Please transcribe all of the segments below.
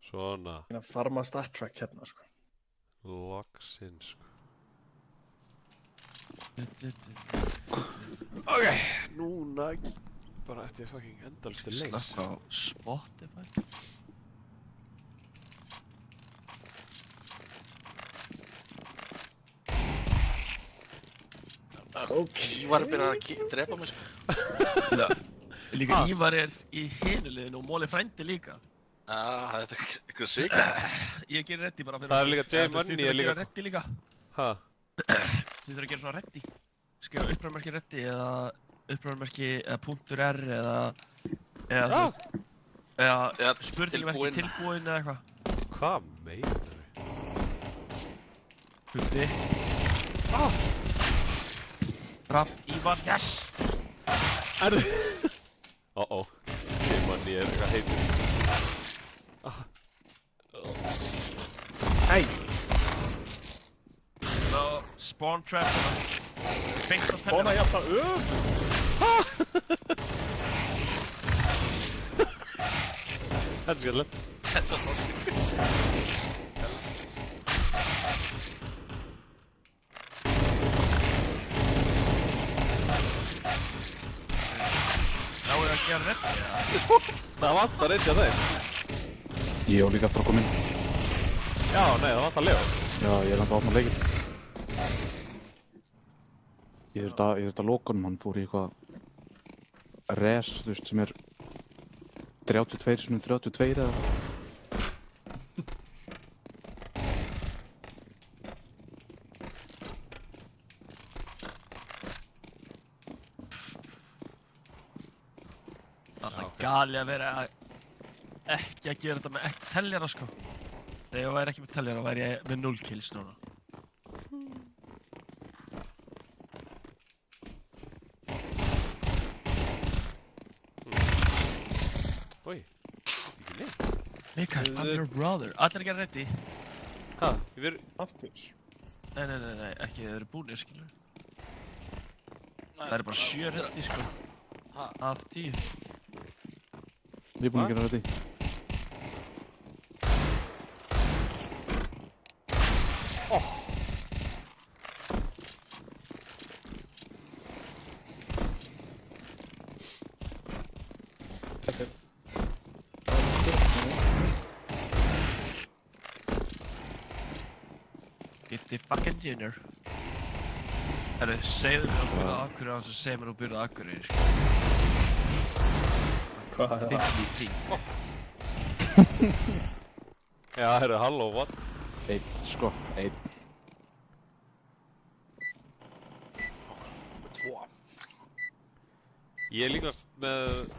Svona. Að farma Star Trek hérna, sko. Loksinn, sko. Ok, núna bara eftir fucking endalstu leys. Slökk á Spotify. Ívar er byrjað að drepa mig, sko. Líka Ívar er í hinu liðinu og Móli frændi líka. Þetta er eitthvað svika. Ég gerir reddi bara fyrir... Það er líka J Money Þið þurfa að gera reddi líka. Ha? Þið þurfa að gera svona reddi. Skrifa uppröðmerki reddi eða uppröðmerki .r eða spurningmerki tilbúin eða eitthvað. Hvað meinar við? Hundi. Raff, Ívar, yes! Oh. J Money er eitthvað heitur. Hey! Spawn trap. Beint á tennum. Kona hjálpa Þetta er skemmtilegt. Þetta er svo Þá er að gera reddi, eða? Það vantar einn hjá þeim. Ég á líka eftir að koma inn. Já, nei, það vantar Leo. Já, ég er enda að opna leikinn. Ég þurfti að loka honum, hann fór í eitthvað res, þú veist, sem er 32/32 eða eitthvað. Það er gali að vera ekki að gera þetta með teljara, sko. Þegar ég væri ekki með teljara væri ég með 0 kills núna. Oj, ekki neitt. Mikael, I'm your brother. Allir að gera reddi. Ha, við verum... Aftur. Nei, ekki þeir eru búnir, skilur. Það eru bara 7 reddi, sko. Af 10. Ég er búinn að gera þetta. Get the fucking dinner. Herru, segðu mér að byrja Akureyri á þess að segja mér að byrja Akureyri, sko. Hvað er það? 53. Já, herru, halló, what? Einn, sko, einn. Ég er líkast með...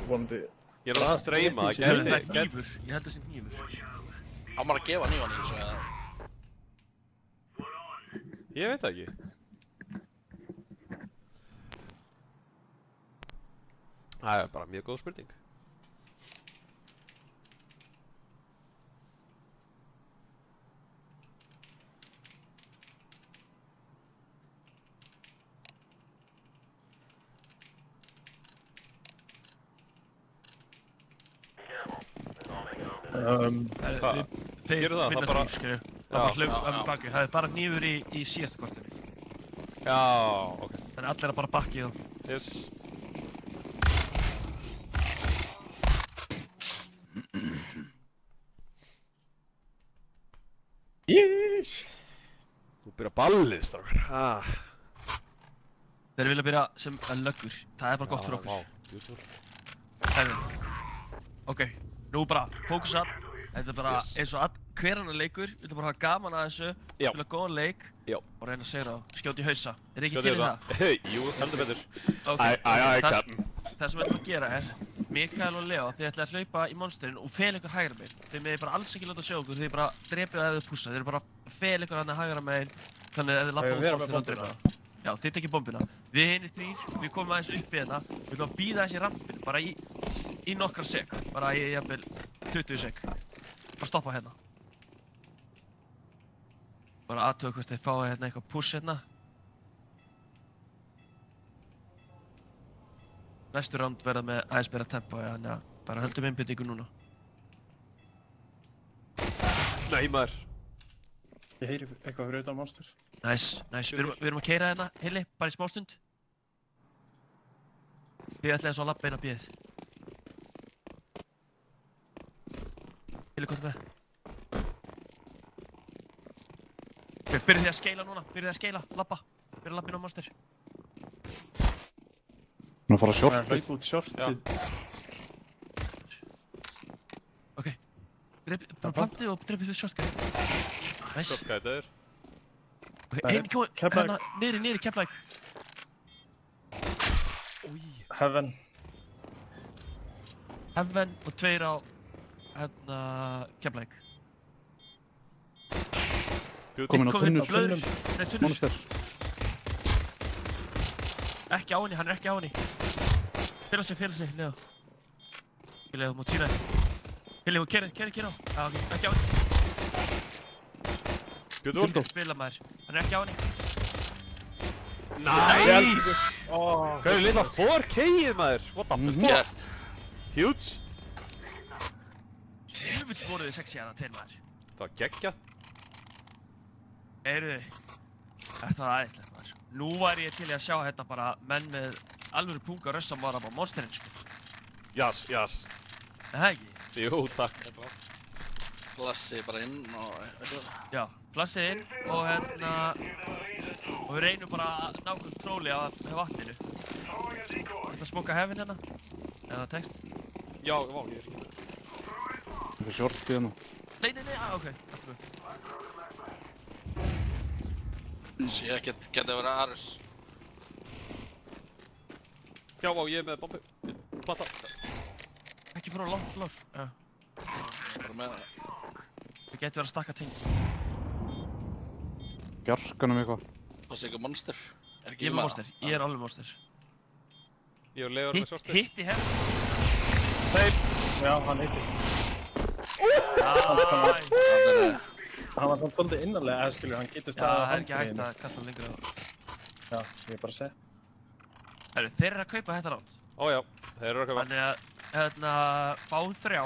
Vonandi. Ég er að streyma, það Herru, það er gæti... hnífur. Ég held það sé hnífur. Á maður að gefa nýjan í þessu eða? Ég veit það ekki. Það er bara mjög góð spurning. Gerðu það, það bara- hníf, skilju. Það var hlaup að með baki. Það er bara hnífur í síðasta kortinu. Já, ok. Þannig allir að bara bakki þá. Yes. Yes! Þú byrja ballið, strákar. Þeir vilja byrja sem löggur. Það er bara gott fyrir okkur. Herru. Ok, nú bara fókusa. Þetta er bara eins og hver annar leikur. Við ætlum bara að hafa gaman að þessu. Já. Spila góðan leik. Já. Og reyna að segra þá. Skjóta í hausa. Er ekki til í það? Jú, heldur betur. Ok. Captain. Það sem við ætlum að gera er Mikael og Leo, þið ætlaði að hlaupa í monsterinn og fel ykkur hægra megin. Þið megið bara alls ekki láta sjá okkur, þið bara drepið það ef þið pússa. Þið eru bara að fel ykkur hann hægra megin. Þannig að ef þið lappa út monsterinn og drepa það. Já, þið tekið bombina. Við hinir þrír, við komum aðeins upp í hérna. Við ætlum að bíða aðeins í rampinu, bara í nokkra sek. Bara í jafnvel 20 sek. Bara stoppa hérna. Bara aðtöku hvort þið fáið hérna eitthvað push hérna. Næstu round verða með aðeins meira tempo, þannig að bara höldum einbindingu núna. Nei maður. Ég heyri eitthvað fyrir utan monster. Nice. Við erum að keyra hérna, Hilli, bara í smástund. Þið ætlaði svo að labba inn á bíðið. Hilli, hvað er með? Byrjuð þið að skeila núna, labba. Byrjuð að labba inn á monster. Hún er að fara að Það er shortið. hlaup út shortið. Ok. Bara plantið og dreipið við shotgun. Nice. Shotgun þetta er. Ok, Það er einn kjóð, Keflavík. hérna, niðri, Keflavík. Heaven. Heaven og 2 á, hérna, Keflavík. Komin á tunnur. Blöður, nei, tunnur. Monster. Ekki á henni, hann er ekki á henni. Fela sig, Leo. Leo, mútt sína þér. Leo, kera á. Já, ok, ekki á henni. Björn. Spila maður, hann er ekki á henni. Nice! Hvað er litla 4K-ið maður? What the fuck? Gert. Huge! Jöfull voruð þið sexy hérna til maður. Það var geggjað. Þetta var aðeinslegt maður. Nú væri ég til í að sjá hérna bara menn með alvöru punga rössa maður á monsterinn sko. Jas. Er það ekki? Jú, takk. Ég bara flassi bara inn og eitthvað. Já, flassið inn og hérna og við reynum bara að ná kontróli á vatninu. Ég ætla að smóka Heaven hérna. Eða text. Já, vá, ég er ekki. Það er shortið hérna. Nei, ok, alltaf upp. Sé ekkert geti verið Arus. Já, vá, ég er með bombu. Plata. Ekki frá langt lóf. Já, Bara með það. við getum verið að stakka ting. Bjarkanum eitthvað. Fannst eitthvað monster? Er Ég er með monster, ég er alveg monster. Ég og Leifur með shortið. Hitt í Heaven. Já, hann heitir. Æ, Hann var þannig svolítið innanlega, eða skilur, hann getur Já, staðið á það er ekki hægt handriðinu. að kasta hann lengra á. Já, ég er bara að segja. Herru, þeir eru að kaupa þetta rátt. Ó já, þeir eru að kaupa. Þannig að, hérna, báð 3,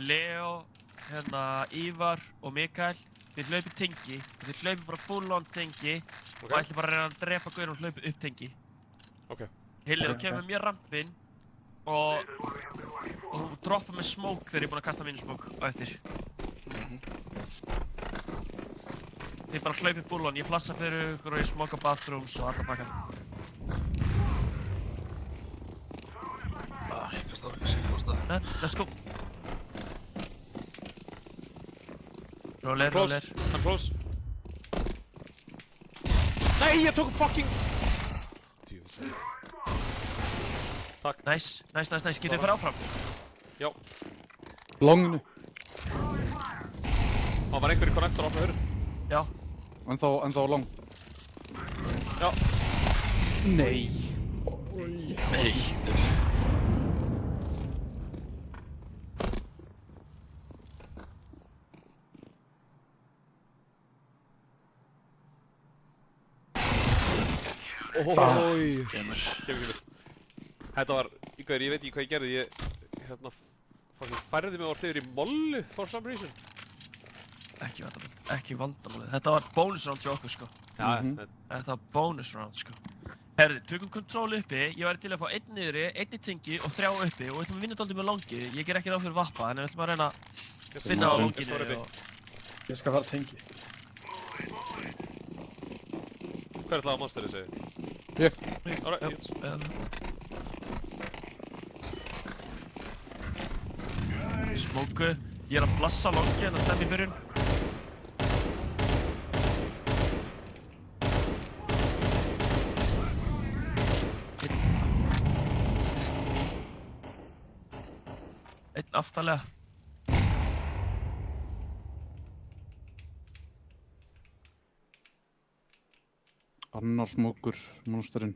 Leo, hérna, Ívar og Mikael, þið hlaupið tengi. Þið hlaupið bara full on tengi og ætli bara að reyna að drepa gaur og hlaupið upp tengi. Ok. Hilli, þú Ok. kemur með mér rampinn og þú droppar með smoke þegar ég er búinn að kasta mínu smoke á eftir. Þið bara hlaupið full on, ég flassa fyrir ykkur og ég smoka bathrooms og alla pakkan. Ég kasta það, ég kasta það. Nei, let's go. Rólir. I'm close. Nei, ég tók fucking... Djúvill. Takk. Nice. Getur þið fara áfram? Já. Longinu. Það var einhver í connector á opna hurð. Já. Ennþá long. Já. Nei. Eittur. Ói. Kemur. Kemur. Þetta var, ég veit ekki hvað ég gerði, hérna, færði mig orðið yfir í mollu for some reason. Ekki vandamálið. Þetta var bonus round hjá okkur sko. Já, Þetta var bonus round sko. Herði, tökum control uppi, ég væri til að fá 1 niðri, 1 í tingi og 3 uppi og við ætlum að vinna dálítið með longi. Ég ger ekki ráð fyrir vappa, en við ætlum að reyna að vinna á longinu og... Ég skal fara tengi. Hver er það á monsterið segir? Ég. Alright, Smóku, ég er að flassa longi en að stemma í byrjun. Einn aftarlega. Annar smókur, monsterinn.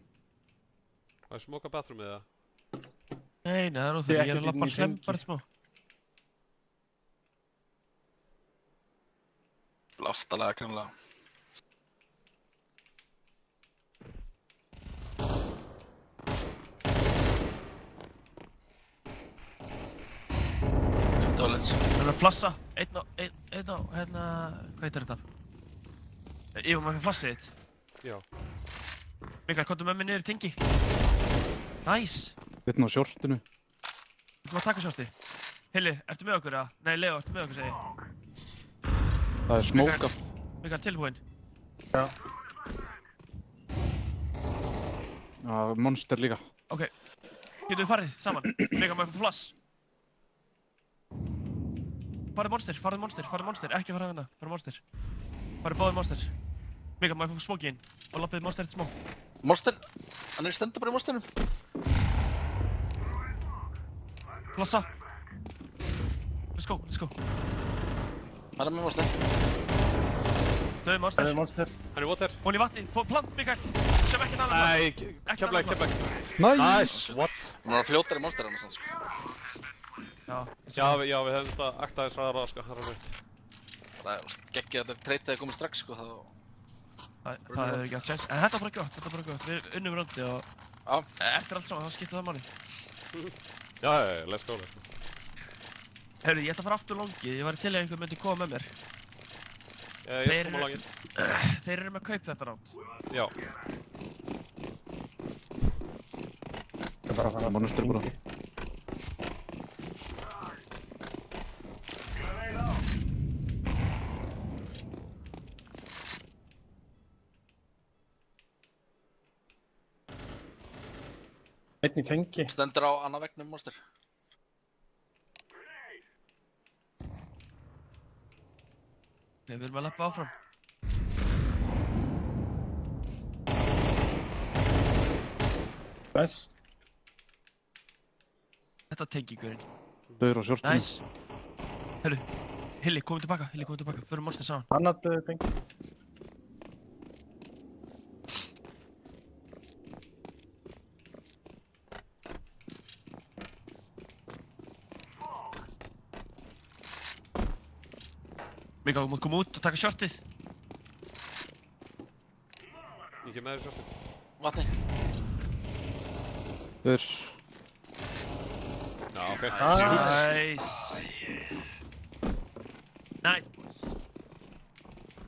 Það er smoka bathroomið eða? Nei, það er óþví, ég er að ekkert labba inn í hlem hringi. bara smá. Aftalega grannlega. Dólins. Hann er að flassa. Einn á, hérna, hvað heitir þetta? Ívar, maður fyrir flassið þitt. Já. Mikael, komdu með mig niður í tengi. Nice. Einn á shortinu. Þú ætlum að taka shorti. Hilli, ertu með okkur eða? Nei, Leo, ertu með okkur, segi ég. Það er smóka. Mikael, tilbúinn. Já. Já, monster líka. Ok. Getum við farið saman? Mikael, maður fyrir flass. Farið monster, ekki farið hérna, farið monster. Farið báðið monster. Mikael, maður fyrir smóki inn og lappið monster til smó. Monster. Hann er stendur bara í monsterinum. Flassa. Let's go. Hann er með monster. Döðið monster. Það er monster. Hann er water. Hún í vatni, plant, Mikael. Sem ekki nálega. Nei, kemlaði. Nice! Nice, what? Hann var fljótari monster hann sko. Já, Já, við hefðum þetta akta þess aðra, sko, það er rétt. Það er geggið að þetta treytaði komið strax sko, þá... það er ekki að chance. En þetta er bara gott, Við unnum röndi og... Já. Eftir allt saman, þá skiptir það máli. Já, let's go. Heyrðu, ég ætla að fara aftur longið. Ég væri til að einhver myndi koma með mér. Ég kom á langinn. Þeir eru með kaup þetta ránd. Já. Ég er bara að fara Monster bara. Einn í tengi. Stendur á annað veggnum monster. Við erum að lappa áfram. Nice. Þetta er tengingurinn. Þau eru á shortinu. Nice. Heyrðu, Hilli, komum tilbaka. Förum monster saman. Annað tengi. Mikael, þú mátt koma út og taka shortið. Ég kem með þér shortið. Vatni. Þau eru... Já, ok. Nice, boys.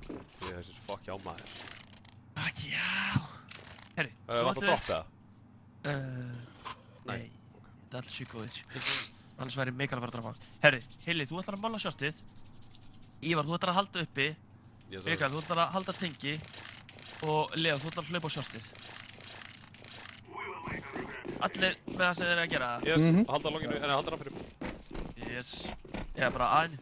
Ég er þessi fuck já maður. Fuck já. Herri, Vantar dropp eða? Nei. Þetta er alls sjúkóðið. Annars væri Mikael að fara að droppa. Herri, Hilli, þú ætlar að mála shortið. Ívar, þú ætlar að halda uppi. Mikael, þú ætlar að halda tengi. Og Leo, þú ætlar að hlaupa á shortið. Allir með það sem þeir eru að gera. Yes, halda longinu, en halda hann fyrir. Yes. Ég er bara aðeins.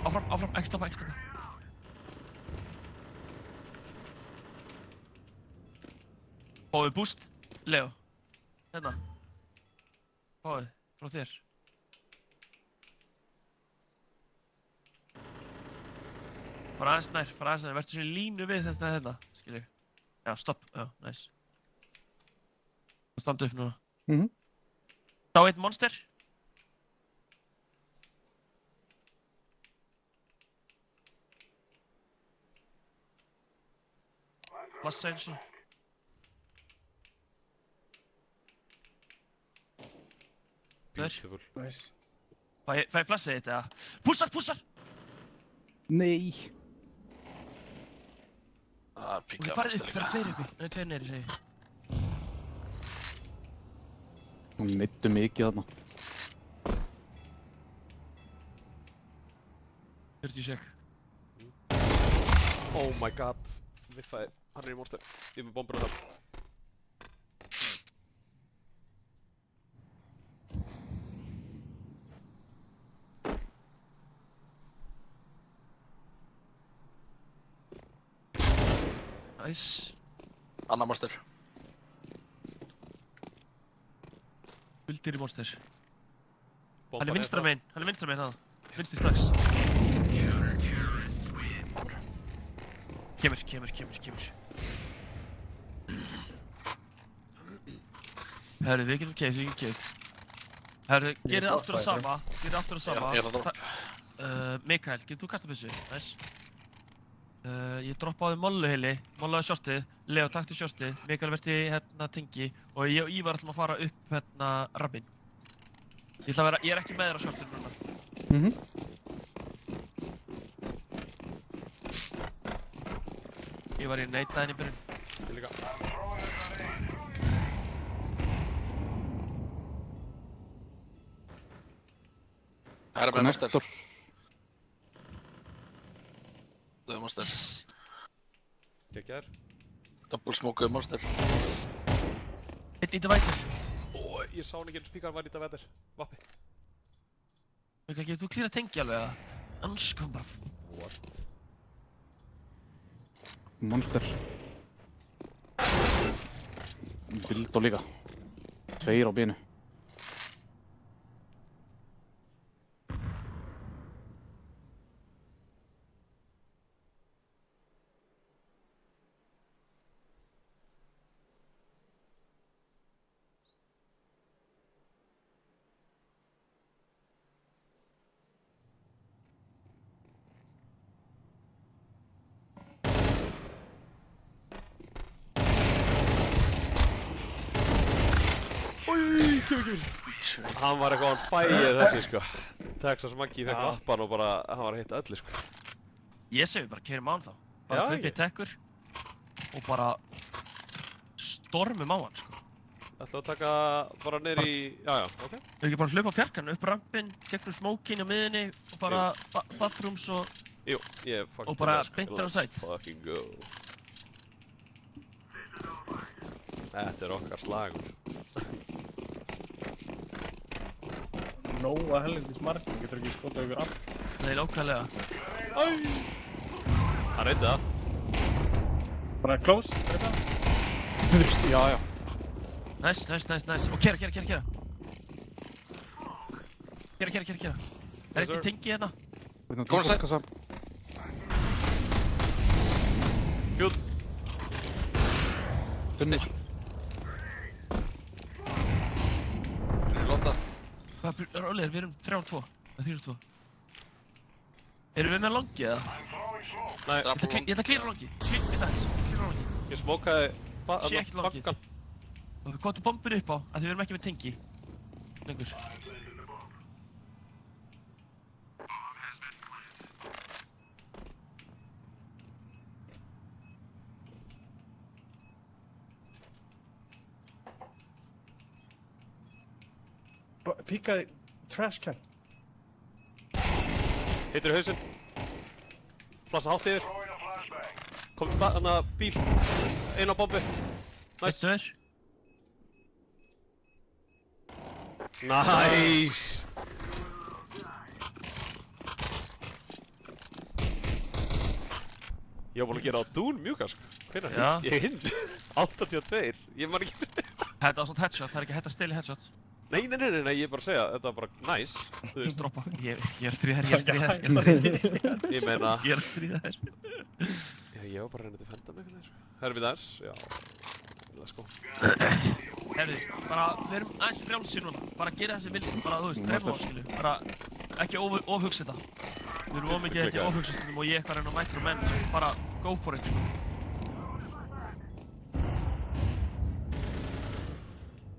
Áfram, ekki stoppa. Fáðu boost, Leo. Hérna. Fáðu, frá þér. Fara aðeins nær, verður svo í línu við þetta hérna, skilju. Já, stopp, já, nice. Það standa upp núna. Sá einn monster. Plassa eins og. Beautiful. Nice. Fæ ég flassið þitt eða? Pússar! Nei! Það píka Við farið upp, það eru tveir neyri, segi ég. Hún neittu mikið þarna. 40 sek. Oh my god. Viffaði. Hann er í monster. Ég er með bombur á það. Nice. Annar monster. Huldir í monster. Bomban Hann er vinstra það. megin, hann. Vinstri strax. Kemur. Herru, við getum keið. Herru, gerið aftur að sama. Ég er að dropp. Mikael, getur þú kastað byssu? Nice. Ég droppaði molluheili, mollaði shortið, Leo taktu shortið, Mikael verði hérna tengi og ég og Ívar ætlum að fara upp hérna rabbinn. Ég er ekki með þér á shortinu núna. Ég var í neitaðin í byrjun. Ég líka. Það er með monster. Það er monster. Gekkjar. Double smoke monster. Einn í divider. Ó, ég sá hann ekki eins píkar var í divider. Vappi. Mikael, getur þú klíra tengi alveg eða? Annars kom bara... What? Monster. Bildó líka. 2 á bínu. Hann var eitthvað on fire þessi sko. Texas Monkey fekk appan og bara, hann var að hitta öllu sko. Ég segi við bara keyrum á hann þá. Bara kaupið tekkur og bara stormum á hann sko. Ætlaðu að taka bara niður í, já, ok. Við erum ekki bara að hlaupa á fjarkann, upp rampinn, gegnum smókinn á miðinni og bara bathrooms og... Jú, ég fucking og bara til það, sko. beint á site. Let's fucking go. Þetta er okkar slagur. Nóa helvindis margir, getur ekki skotað ykkur allt. Nei, lókalega. Hann reyndi það. Bara close, þetta? Já, já. Nice. Og kera. Kera. Er ekki tengi hérna? Kom að segja. Hjút. Tunnur. Lóta. Rólegur, við erum 3-2. Það 3-2. Erum við með longi eða? Nei, Ég ætla að klíra longi. Klíra longi. ég smókaði Sé ekkert longið. Og við kvotum bombinu upp á, að við erum ekki með tengi. Lengur. Píkaði trash can. Hittir í hausinn. Plassa hátt yfir. Kom þarna bíl. Einn á bombi. Nice. Bittur. Nice. Ég var búinn að gera á dún mjúka sko. Hvenær Já. ég hinn? 82. Ég man ekki. Þetta var svona headshot, það er ekki hægt að stela í headshot. Nei, ég er bara að segja, þetta var bara nice. Þú veist, Droppa. Ég er að stríða þér. ég meina... Ég er að stríða þér. Já, ég var bara að reyna að defenda mig eitthvað sko. Herfi þess, já. Let's go. Herri, bara, við erum aðeins frjálsir núna. Bara gera þessi vild, bara, þú veist, drefa það, skilu. Bara, ekki ofhugsa þetta. Við erum ómikið ekki ofhugsa stundum og ég eitthvað reyna að micromanage. Bara, go for it, sko.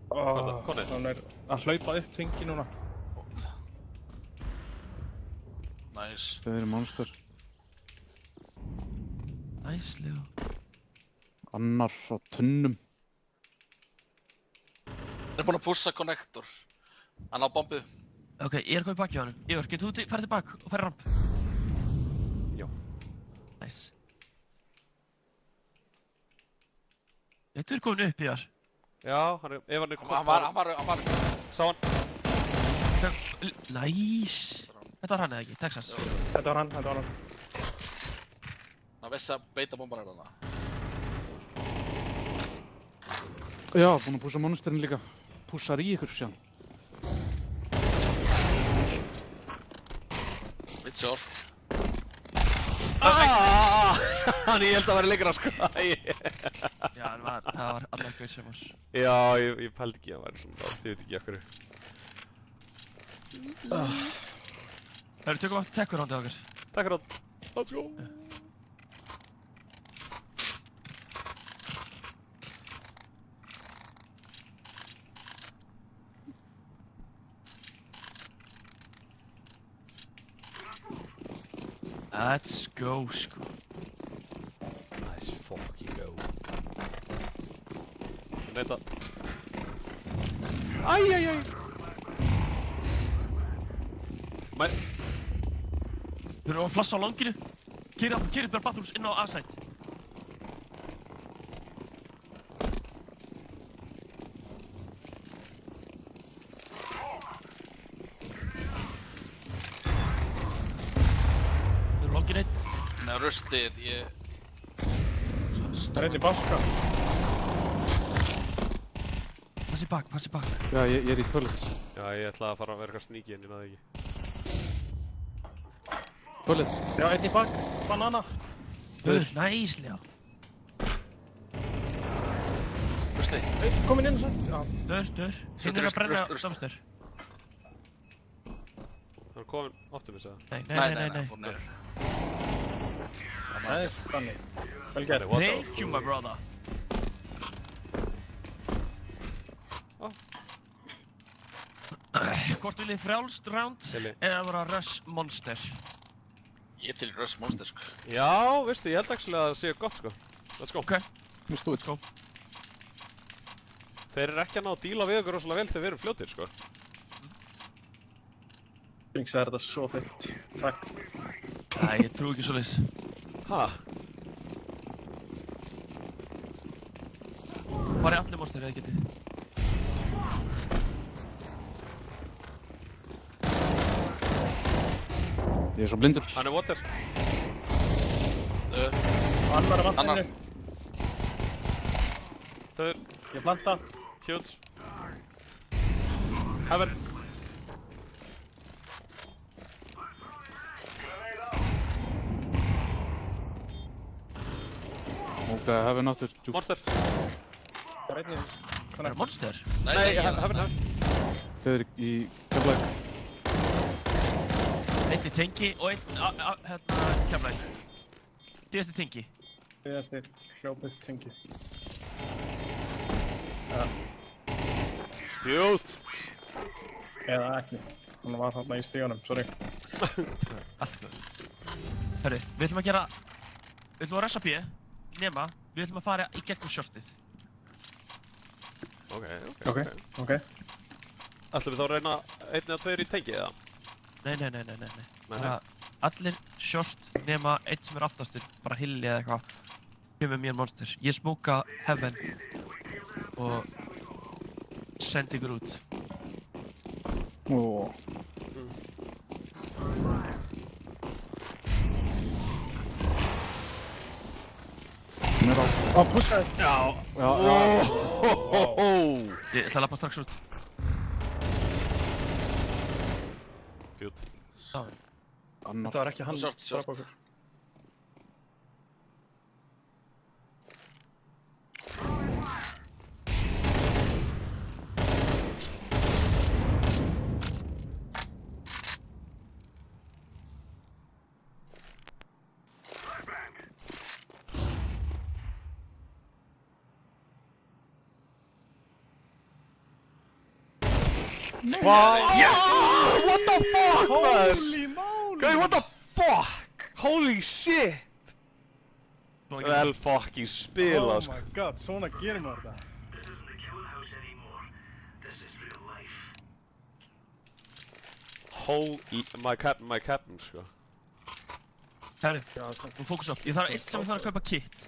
Konni. Hann er að hlaupa upp tengi núna. Nice. Það eru monster. Nice, Leo. Annar á tunnum. Hann er búinn að pússa connector. Hann á bombu. Ok, ég er komið baki á hann. Ívar, getur þú farið tilbaka og farið ramp? Já. Nice. Getur þú komin upp, Ívar? Já, ef hann er... Hann var... Sá hann. Nice. Þetta var hann eða ekki, Texas. Þetta var hann. Hann vissi að beita bomban er hana. Já, búinn að pússa monsterin líka. Pússar í ykkur sjálf. Mitt short. Hann ég held að það væri lengra sko. Já, það var alveg gauð sem oss. Já, ég pældi ekki að það væri svona, þið veit ekki okkur. Herru, tökum aftur tekkur rándið okkar. Takk fyrir það. Let's go. Let's go, sko. Let's fucking go. Neita. Æjæjæj. Við erum að flassa á langinu. Keyra upp bathrooms inn á A-side. Við erum langinu einn. Nei, ruslið, Það er einn í baska. Passi bak. Já, ég er í toilet. Já, ég ætlaði að fara að vera eitthvað sneaky en ég náði ekki. Toilet. Já, einn í bak. Banana. Næslega. ruslið. Komin inn og sett. Já. Dör. Hinn er að brenna samstöð. Það er komin Optimus eða? Nei. Fór niður. Það er þannig. Vel gert. Thank you, my brother. Hvort vil þið frjálst round Tilli. eða vera rush monster? Ég til Rush Monster, sko. Já, veistu, ég held actually að það sé gott sko. Let's go. Ok, Let's do it. go. Þeir eru ekki að ná að díla við okkur rosalega vel þegar við erum fljótir sko. Brinks er þetta svo fett. Takk. Æ, ég trú ekki svoleiðis. Ha? Farið allir monster eða getið. Ég er svo blindur. Hann er water. Annar að Annar. vantinu. Þau er Ég planta. huge. Heaven. Ok, have not it. Monster. Það er einn í... Það er monster? Nei, heaven. Þau eru í Keflæk. Einn í tengi og einn hérna kemlaði. Síðasti tengi. Síðasti hljópið tengi. Huge. Eða ekki. Hann var þarna í stíganum, sorry. Allt góð. Hörru, við ætlum að gera... Við ætlum að ressa B, nema við ætlum að fara í gegnum shortið. Ok. Ætlum við þá að reyna einn eða tveir í tengi eða? Nei. Bara allir short nema einn sem er aftastur, bara hilli eða eitthvað, kemur mér monster. Ég smóka heaven og sendi ykkur út. Óóóó. Hún er á. Á, pussaði! Já. Ég ætla að lappa strax út. Fjút. Já. Annar. Þetta var ekki hann. Short. Bara bak okkur. Wow! Yes! What the fuck, man? Holy moly! Gauði, what the fuck? Holy shit! Svona ekki- Vel fucking spilað Oh sko. my god, svona gerir maður þetta. Holy... My captain sko. Herri, Já, það nú fókus á. Ég þarf eitt sem ég þarf að kaupa kit.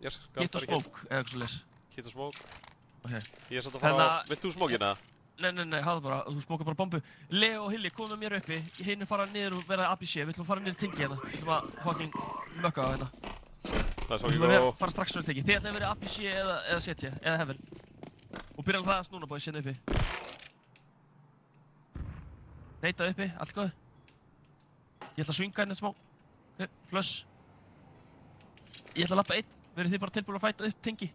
Yes, Kit og smoke, eða eitthvað svoleiðis. Kit og smoke. Ok. Ég er satt að fara á... Hérna- Vilt þú smokina? Nei, hafa bara, þú smókar bara bombu. Leo og Hilli, komum með mér uppi. Hinn er fara niður og verða ABC. Við ætlum að fara niður tengi hérna. Við ætlum að fucking mökka á hérna. Það er Við svo ætlum að ekki fara strax niður tengi. Þið ætlum að vera ABC eða CT, eða Heaven. Og byrja að hraðast núna bóðið, sinna uppi. Neita uppi, allt góð. Ég ætla að swinga hérna smá. Ok, flush. Ég ætla að lappa einn. Verið þið bara tilbúin að fæta upp tengi?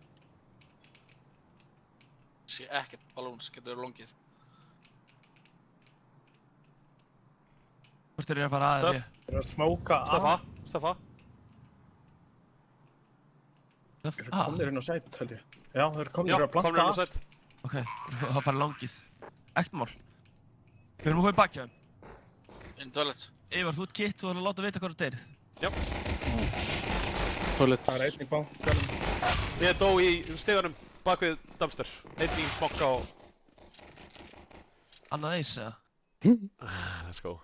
Sé ekkert balloons, getur longið. Hvort er ég að fara aðeins ég? er að smóka Steffa. Þeir eru komnir inn á sæt, held ég. Já, þeir eru komnir Já, að planta komur inn á af. set. Ok, það fara langið. Ekkert mál. Við erum að koma í bakja þeim. Inn toilet. Eyvar, þú ert kitt, þú þarf að láta vita hvað þú deyrið. Já. Toilet. Það er einn í bankanum. Ég dó í stiganum bak við dumpster. Einn í banka og... Annað eis, eða? Let's go.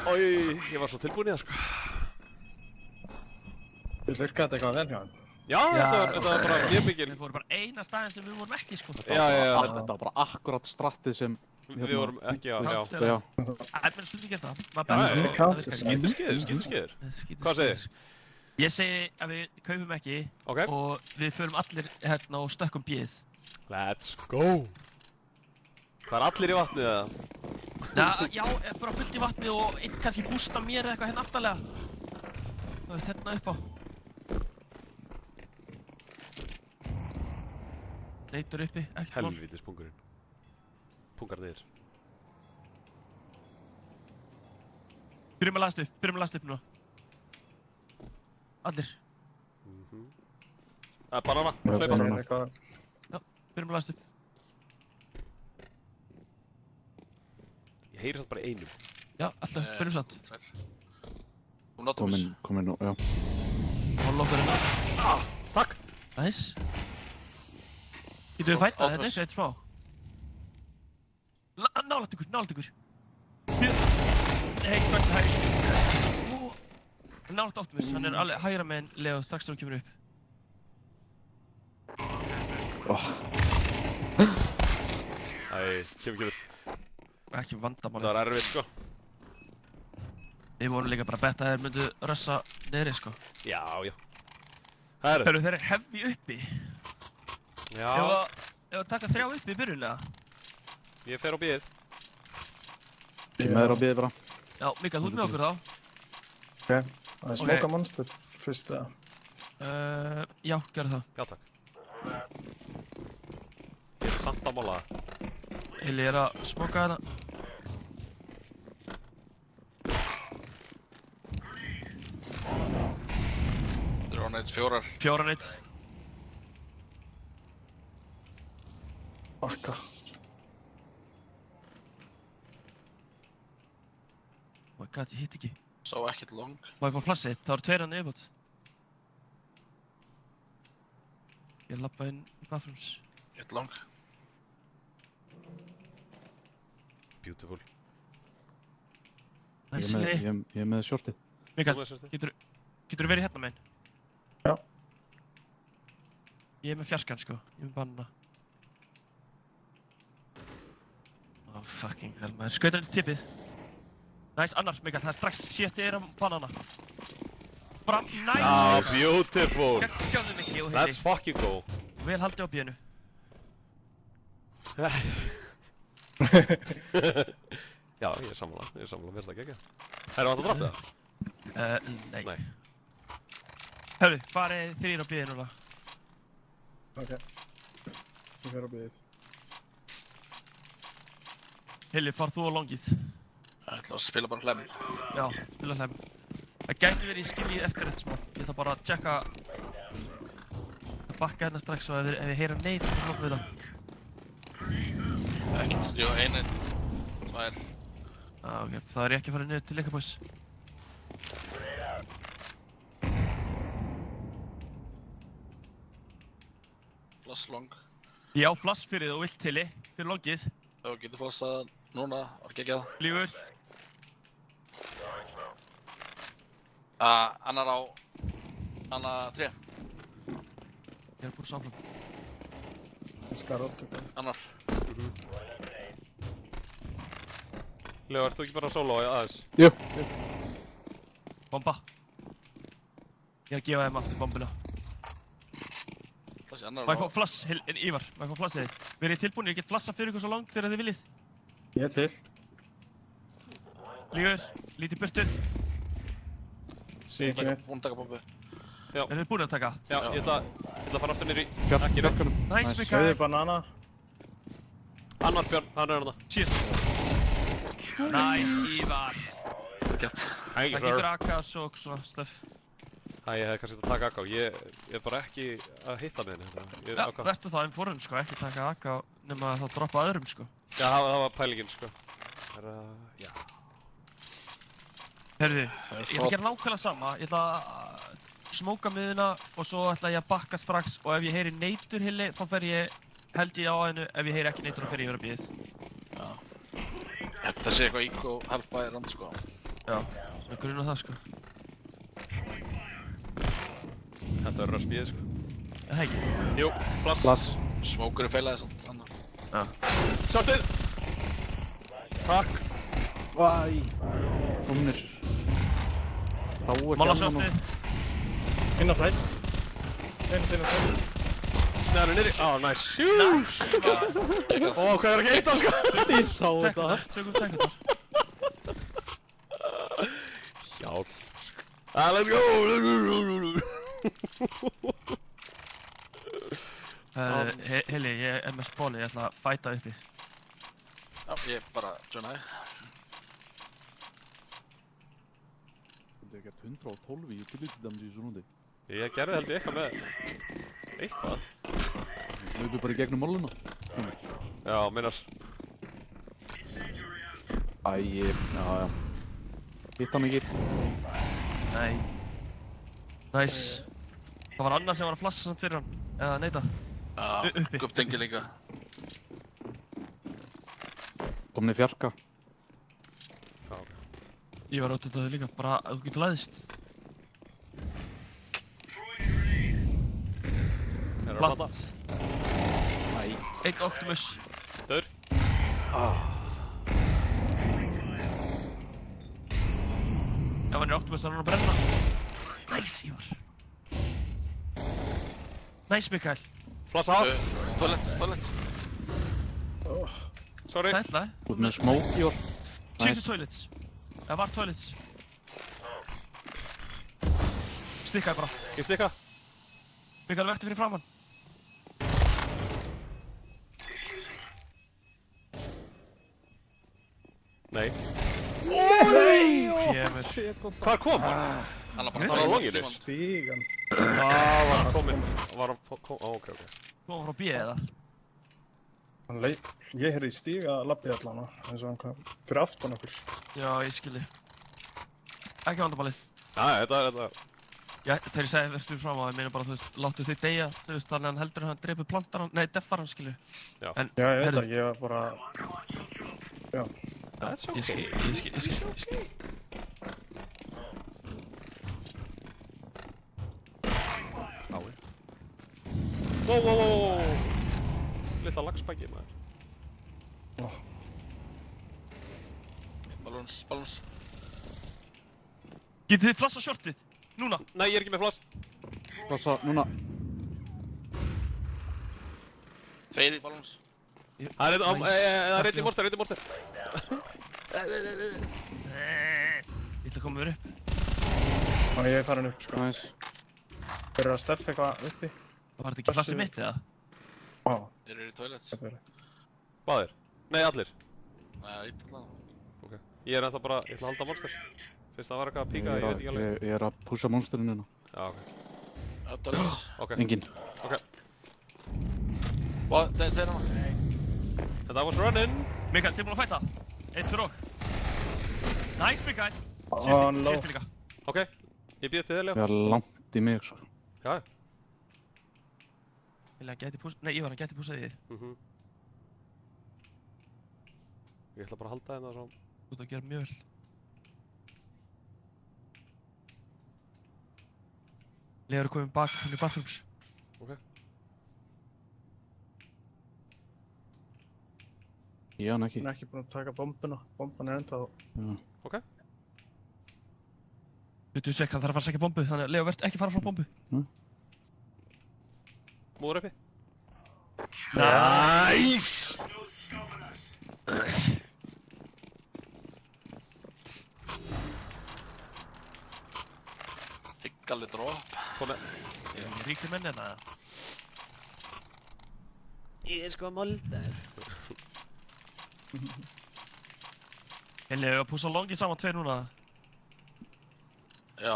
Oj, ég var svo tilbúin í það, sko. Þú virkaði þetta eitthvað vel hjá hann. Já, þetta var bara mjög mikil. Við fórum bara eina staðinn sem við vorum ekki, sko. Já. Þetta var bara akkurat strattið sem... Við vorum ekki á, já. Já. En mér sluti gert það. Skítur. Hvað segir? Ég segi að við kaupum ekki Ok. og við förum allir hérna og stökkum bíð. Let's go. Það er allir í vatnið, eða? Já, bara fullt í vatni og einn kannski bústa mér eða eitthvað hérna aftarlega. Það er þarna upp á. Leitur uppi, ekkert mál. Helvítis pungurinn. Pungarnir. Byrjum að lasta upp núna. Allir. Banana, Já, hlaupa. banana. Byrjum að lasta upp. Ég heyri samt bara einum. Já, alltaf, byrjum samt. Tvær. Hún Nautilus. Komin nú, já. Hólum okkur hérna. Takk. Næs. Getum við fætað þetta Optimus. eitt smá? Nálægt ykkur. Hei, hvert hægri. Nálægt Optimus, hann er alveg hægra meginn Leo strax þegar hann kemur upp. Kemur. Ekki vandamálið. Það var erfitt, sko. Við vorum líka bara að betta að þeir myndu rössa niðri, sko. Já. Það er. Þeir eru heavy uppi. Já. Ef að taka 3 uppi í byrjunlega. Ég fer á bíð. Ég með þér á bíði bara. Já, Mikael, þú ert með okkur þá. Ok. Það er smoka monster fyrst, eða? Já, gerðu það. Já, takk. Ég er samt að mála það. Hilli er að smoka þetta. Droneit 4. 4-1. Bakka. Oh my god, ég hitt ekki. Sá ekkert long. Má ég fá flassið? Það eru 2 hann yfirbútt. Ég lappa inn í bathrooms. Eitt long. Beautiful. Næs leið. Ég er með shortið. Mikael, Þú með sérstu? geturðu verið hérna meginn? Já. Ég er með fjarskan, sko. Ég er með banana. Oh, fucking hell, maður. Skautar henni tippið. Næs, annars, Mikael, það er strax síðasti er á banana. Bara, næs! Ah, beautiful. Sjáðu Mikki og Let's Hilli. fucking go. Vel haldið á bíðinu. Já, ég er sammála, mér finnst það geggjað. Erum við að droppa það? Nei. Nei. Hörru, farið 3 á bíðinu núna. Ok. Ég fer á bíðið. Hilli, far þú á longið. Það ætla að spila bara hlem. Já, spila hlem. Það gæti verið í skilji eftir þetta smá. Ég ætla bara að checka að bakka hérna strax og ef við heyra neitt þá lokum við það. Ekkert. Jú, 1. 2. Ok, þá er ég ekki að fara niður til ykkar boys. Flass long. Ég á flass fyrir þið og vilt Hilli, fyrir longið. Þú getur flassað núna, var geggjað. Lífur. Annar á... Annar 3. Ég er búinn samfram. Ég skar upp til það. Annar. Leo, ert þú ekki bara solo aðeins? Jú. Bomba. Ég er að gefa þeim aftur bombuna. Það sé annar Má ég fá flass, Ívar, má ég fá flassið þið? Verið tilbúinir, ég get flassa fyrir ykkur svo langt þegar þið viljið. Ég er til. Lífur, lítið burtu. Sé ekki neitt. Búinn að taka bombu. Er þið búin að taka? Já, ég ætla að fara aftur niður í... Fjarkanum. Næs, Sögðu Mikael. banana. Annar Björn, hann er hann það. Shit. Næs, Ívar. Gett. Thank you, Það gengur sir. akas og svona stöf. ég hefði kannski að taka AK. Ég er bara ekki að hitta með henni. Ég Já, ákvað. vertu þá inforum sko, ekki taka AK nema að þá droppa öðrum sko. Já, það var pælingin, sko. Já. Herðu, ég ætla að gera nákvæmlega sama. Ég ætla að smóka miðuna og svo ætla ég að bakka strax og ef ég heyri neitur hilli þá held ég á hennu, ef ég heyri ekki neitur þá fer ég að vera bíð. Já. Þetta sé eitthvað ík og halfbæði rand sko. Já, ég gruna það sko. Þetta verður að spíða, sko. Er það ekki? Jú, flass. Flass. Smókur er feilaði samt þannig. Já. Svartið! Takk. Væ. Komnir. Þá ekki Málasjóttið. Inn á sæt. Inn á sæt. Snæður niðri. Nice. Nice. Hvað er að geita, sko? Ég sá þetta. Tökum teknitar. Hjálp. Let's go! Heli, ég er með spóli, ég ætla að fæta uppi. Já, ég bara joinaði. Þetta er gert 112 í utility-damage í svona hundi. Ég gerði held ég eitthvað með... Eitthvað? Við hlaupum bara í gegnum máluna. Já, minnar. Já. Hitt hann ekki. Nei. Nice. Það var annar sem var að flassa samt fyrir hann, eða neita. Já, Uppi. gubbtengi líka. Komnir fjarka. Já, ok. Ég var átt þetta líka, bara að þú getur læðist. Þeir eru að Plant. planta. Einn Optimus. Þaur. Ef hann er Optimus þá er hann að brenna. Nice, Ívar. Nice, Mikael. Flassa á. Toilets. Sorry. Sætlaði. Út með smoke í orð. Síðustu toilets. Það var toilets. Stikkaði bara. Ég stikka. Mikael, vertu fyrir framann. Nei. Kemur. Hvað kom? Hann er bara Ég að tala veit um ekki. tímann. Stígan. Það var kominn. Ok. Koma frá B eða? Ég heyrði stíga labbið allan eins og hann kom fyrir aftan okkur. Já, ég skilji. Ekki vandabálið. Þetta... Já, þegar ég segi verstu fram á það, ég meina bara, þú veist, láttu þig deyja, þú veist, þannig að hann heldur að hann dreipur plantar hann, nei, deffar hann, skilju. Já. En, Já, ég veit heyrðu, það, ég var bara... Já. That's ég okay. skil. Ái. Wow. Lilla lagspæki, maður. Balance. Getið þið flassa shortið? Núna! Nei, ég er ekki með flass. Flassa, núna. Tveiði balance. Það er Nice. einn í monster. Ég ætla að koma mér upp. Og ég er farin upp, sko. Nice. Þeir eru að steffa eitthvað uppi. Var þetta ekki flassið mitt, eða? Vá, Þeir eru í toilets. þetta verður. Báðir? Nei, allir. Nei, ít allavega. Ok. Ég er ennþá bara, ég ætla að halda monster. Fyrst það var eitthvað að píka, ég veit ekki alveg. Ég er að pusha monsterinn hérna. Já, ok. Já, toilets. Ok. Engin. Og þeir eru hana. And that was running. Mikael, tilbúin að fæta? 1, 2 og. Nice, Mikael! Hann low. Síðusti líka. Ok. Ég býð til þér, Ég Leo. er langt í mig, sko. Já. Vilja hann gæti púsað, nei, Ívar, hann gæti púsað í þig. Ég ætla bara að halda hérna svo. Þú ert að gera mjög vel. Leifur er komin bak, hann er bathrooms. Ok. Ég hann ekki. Hann er ekki búinn að taka bombuna. Bomban er ennþá... Já. Ok. Hlutu sekk, hann þarf að fara að sækja bombu, þannig að Leifur verð ekki fara frá bombu. Múður uppi. Nice! Þiggalli drop. Komið. Ég er ríkri menn hérna. Ég er sko að molda. Henni, ég var að púsa longi saman tveir núna. Já.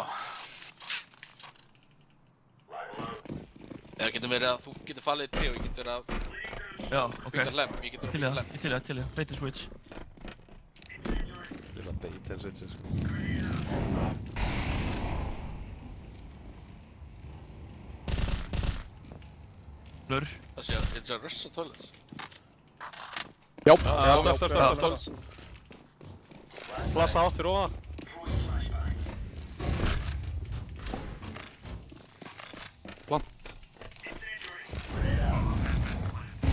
Eða getur verið að þú getur fallið í tré og ég get verið að Já, ok. byggja hlem. Ég get verið að byggja hlem. Ég til það. Bait and switch. Lilla bait and switch, sko. Blur. Það sé að ég er að russa toilet. Já. Stopp. Blassa átt fyrir ofan. Plant.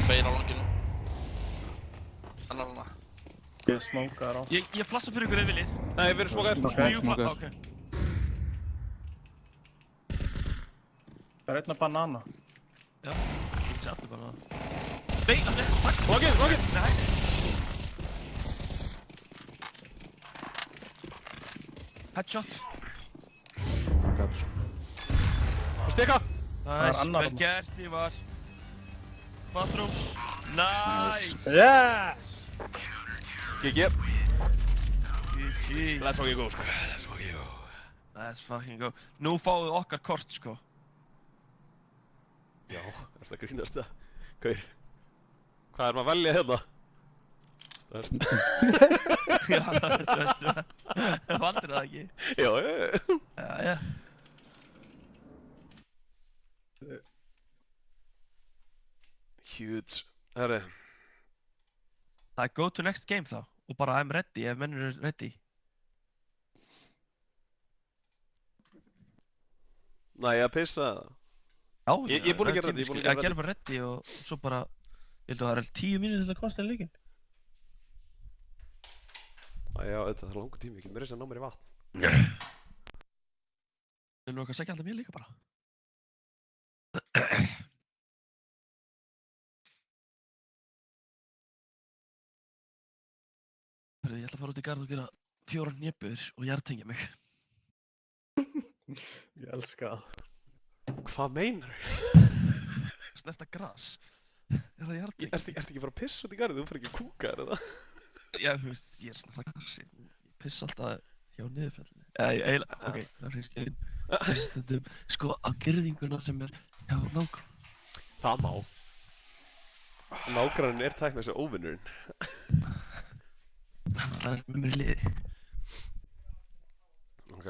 Tveir á langinu. Annar hana. Ég smókaði á. Ég flassa fyrir ykkur ef viljið. Nei, við erum smokaðir. Ok. smokaður. Ok. Það er einn að banana. Já. Ég sé allir bara það. Bait, takk. Login! Nei. Headshot. Stika! Nice, annar vel þarna. gert, Ívar. Bathrooms. Nice! Yes! GG. GG. Let's fucking go, sko. Let's fucking go. Nú fáum við okkar kort, sko. Já, ertu að grínast það? Hvað er maður að velja hérna? Það veist. Já, þú veistu það. Valdir það ekki? Já. Já. Huge. Herri. Það er go to next game þá. Og bara I'm ready ef menn eru ready. Næ, að pissa það. Já, Ég er búinn að gera ready, Ég gerði bara ready og svo bara... Ég held að það er 10 mínútur til að kosta í leikinn. Já, þetta er langur tími, ég get mér þess að ná mér í vatn. Við erum okkar að segja alltaf mér líka bara. Ég ætla að fara út í garð og gera 4 hnébur og jartengja mig. Ég elska það. Hvað meinar þú? Snerta gras. Er það jartengja? Ertu ekki bara að pissa út í garðið, þú fyrir ekki að kúka, er það? Já, þú veist, ég er snerta gras. Ég piss alltaf hjá niðurfellinu. Eiginlega, ok, það er hreinskilin. Stundum, sko, á girðinguna sem er hjá nágrunn. Það má. Nágranninn er tæknað sem óvinnurinn. Það er með mér í liði. Ok.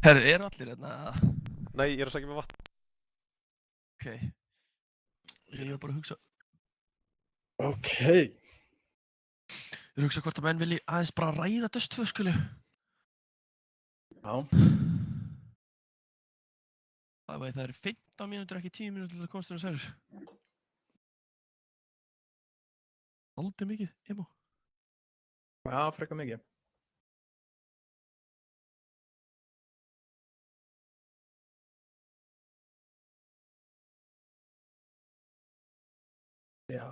Herru, eru allir hérna? Nei, ég er að sækja með vatn. Ok. Ég var bara að hugsa. Ok. Ég er að hugsa hvort að menn vilji aðeins bara ræða Dust 2, skilju. Já. Það eru 15 mínútur, ekki 10 mínútur til að komast þér að server. Aldrei mikið, emo. Já, frekar mikið. Já.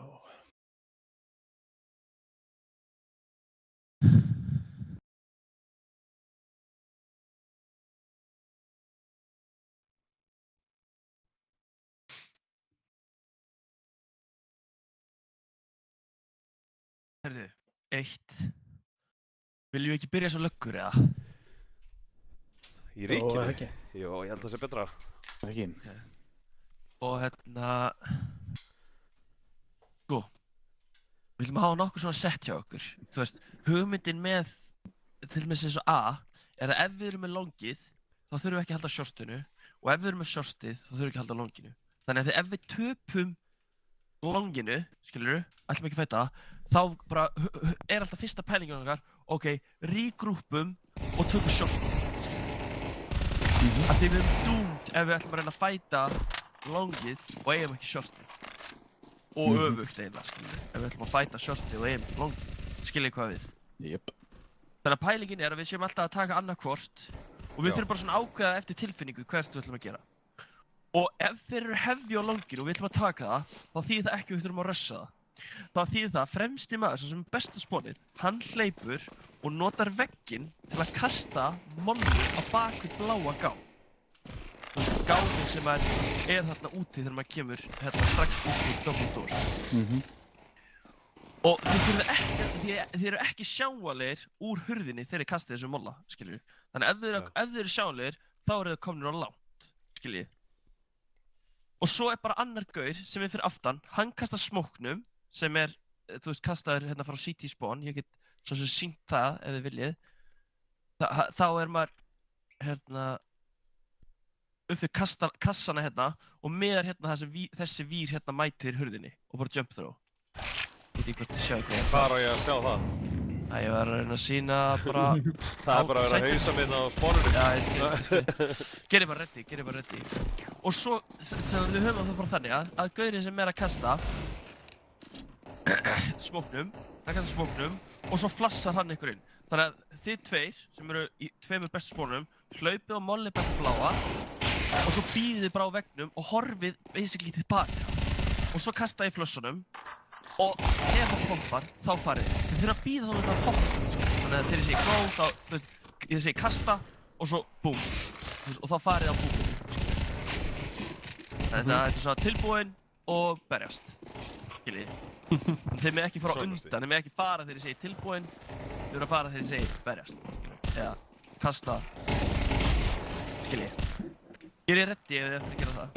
Herðu, 1. Viljum við ekki byrja sem löggur, eða? Í ríkinu? Ekki. Jó, ég held að það sé betra. Ekki. Og hérna... Sko. Við viljum hafa nokkuð svona sett hjá okkur. Þú veist, hugmyndin með, til dæmis eins og A, er að ef við erum með longið, þá þurfum við ekki að halda shortinu. Og ef við erum með shortið, þá þurfum við ekki að halda longinu. Þannig að ef við töpum longinu, skilurðu, ætlum ekki að fæta, þá bara er alltaf fyrsta pælingin okkar, ok, regroupum og tökum shortinu, skilurðu. Af því við erum doomed ef við ætlum að reyna að fæta longið og eigum ekki shortið. Og öfugt eiginlega, skilurðu, ef við ætlum að fæta shortið og eigum longið, skilurðu hvað við. Jep. Þannig að pælingin er að við séum alltaf að taka annað hvort og við þurfum bara svona ákveða eftir tilfinningu hvert við ætlum að gera. Og ef þeir eru heavy á longinu og við ætlum að taka það, þá þýðir það ekki að við þurfum að rössa það. Þá þýðir það að fremsti maður sem er besta spónið, hann hleypur og notar vegginn til að kasta mollu á bakvið bláa gá. Gáðin sem er þarna úti þegar maður kemur hérna strax út í double doors. Og þið eru ekki sjáanlegir úr hurðinni þegar þið kastið þessu molla, skiljið. Þannig ef þið eru sjáanlegir, þá eru þið komnir á langt, skiljið. Og svo bara annar gaur sem fyrir aftan, hann kastar smóknum sem þú veist, kastaður hérna frá CT spawn, ég get svo sem sýnt það ef þið viljið. Þá maður hérna upp við kassana hérna og meðar hérna þessi vír hérna mætir hurðinni og bara jump throw. Ég veit ekki hvort þið sjáu hvað Hvar á ég að sjá það? Ég var að reyna að sýna bara... Það bara að vera að hausa minna á spónunum. Já, ég skil. Gerið bara ready. Og svo, sem við höfum það bara þannig að gaurinn sem að kasta smóknum, hann kastar smóknum og svo flassar hann ykkur inn. Þannig að þið tveir, sem eru í tveimur bestu spónunum, hlaupið á molli bestu bláa og svo býðið þið bara á veggnum og horfið basically tilbaka. Og svo kasta ég flössunum og ef það poppar, þá farið þið. Þið þurfa að býða þá með það að poppa. Þannig að þegar ég segi go, þá, ég segi kasta og svo boom. Og þá farið á boom. Þannig að þetta svona tilbúinn og berjast. Skiljið. Þið með ekki fara á undan, þið með ekki fara þegar ég segi tilbúinn. Þið þurfa að fara þegar ég segi berjast. Eða kasta. Skiljið. Ég ready ef þið eftir að gera það.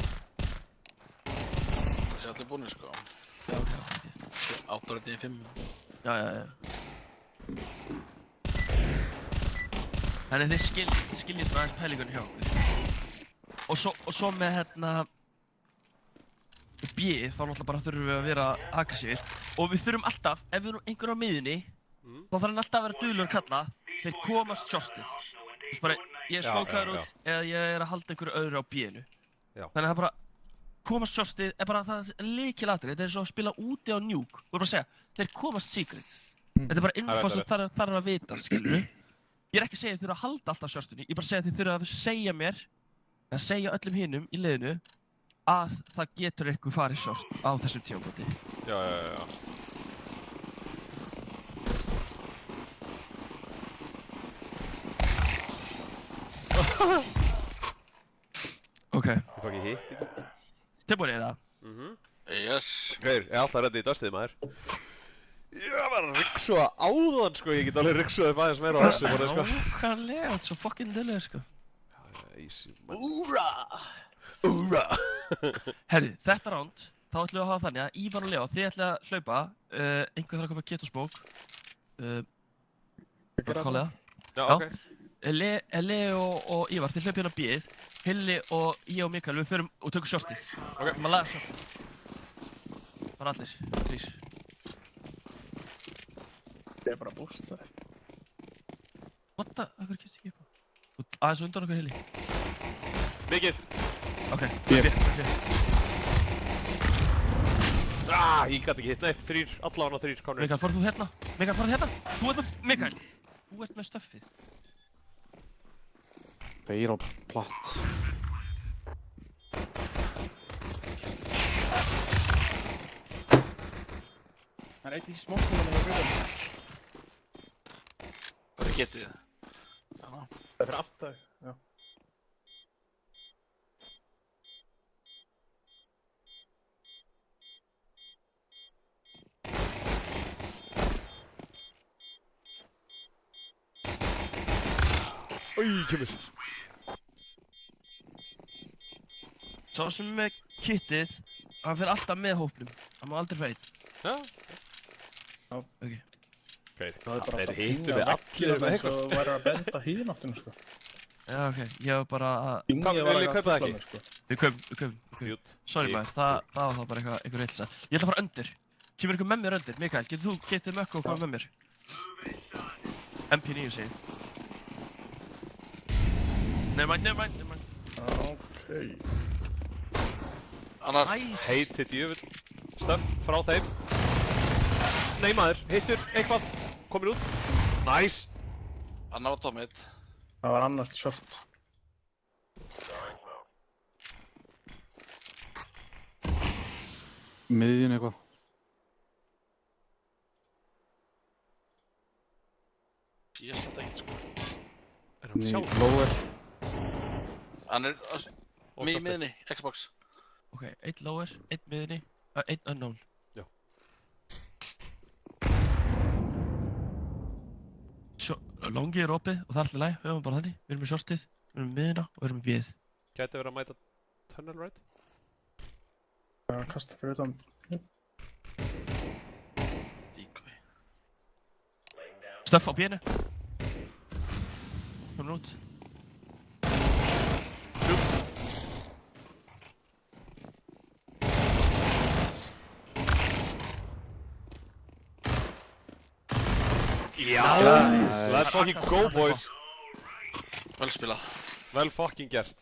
Það sé allir búinir sko. Já, ok. 8.5. Já. Þannig þið skiljið svona aðeins pælingunni hjá okkur. Og svo með hérna B, þá náttúrulega bara þurfum við að vera aggressífir. Og við þurfum alltaf, ef við erum einhver á miðjunni, þá þarf hann alltaf að vera duglegur að kalla, þeir komast shortið. Þú veist bara, ég er smókaður út, eða ég er að halda einhverju öðru á B-inu. Þannig að það bara komast shortið bara það lykilatriði, þetta er svo að spila úti á nuke. Þú bara að segja, þeir komast secret. Þetta er bara info sem þarf að vita, skilur við. Ég er ekki að segja að þið þurfa að halda alltaf shortinu, ég bara segja að þið þurfa að segja mér, að segja öllum hinum í liðinu, að það getur eitthvað farið short á þessum tímabóti. Já. Ok. Ég fá ekki hitt ekki. Tilbúin er það? Yes. Gaur, ég er alltaf ready í dustið maður. Ég var að ryksuða áðan sko, ég get alveg ryksuðið aðeins meira á þessu bara sko. Nákvæmlega, þetta er svo fucking dulluð sko. Easy man. Úrra! Herri, þetta round, þá ætlum við að hafa þannig að Ívar og Leo, þið ætlið að hlaupa, einhver þarf að koma Kit og Smoke. Hvað er það? Já, ok. Leo og Ívar, þið hlaupið hérna á B-ið. Hilli og ég og Mikael, við förum og tökum shortið. Ok. Við ætlum að laga shortið. Bara allir, þrís. Ég er bara að bústa þér. What the? Akkur kemst ekki upp á? Aðeins undan okkur, Hilli. Mikið! Ok, Ég. Ég gæti ekki hitt neitt, allavega 3 konur. Mikael, farðu þú hérna? Mikael, farðu hérna? Þú ert með, Mikael! Þú ert með stöffið. Beir á platt. Það er eitt í smóknum og við. Hvað er getið? Já. Það er fyrir aftur, já. Kemur. Sá sem með kittið, hann fer alltaf með hópnum. Hann má aldrei fara einn. Já. Ok. Það er bara Þeir alltaf hittu pinga við veggina allir með eins og væri að benda híðin áttinu, sko. Já, ok. Ég var bara að... Pingið var viljið kaupa það trufla ekki? mig, sko. Við kaupum. Jút. Sorry maður, það var þá bara einhver heilsa. Ég ætla að fara undir. Kemur einhver með mér undir? Mikael, getur þú getið mökku og koma með mér? MP9 segir. Nevermind. Ok. Annar. Nice! Heitið djöfull. Stöff frá þeim. Nei maður, hittur, eitthvað. Komir út. Nice! Annar var tómið. Það var annars short. Miðjun eitthvað. Ég sett ekkert sko. Er hann Ný sjálf? lower. Hann er Og í softi. miðinni, Xbox. Ok, einn lower, einn miðinni, einn unknown. Já. Longi er opið og það er alltaf læg, við erum bara þannig. Við erum með shortið, við erum með miðina og við erum með bíðið. Gæti verið að mæta tunnel right? Það er að kasta fyrir utan. Decoy. Stöff á bínu. Hún út. Já! Nice. Let's fucking go, boys! Vel spilað. Vel fucking gert.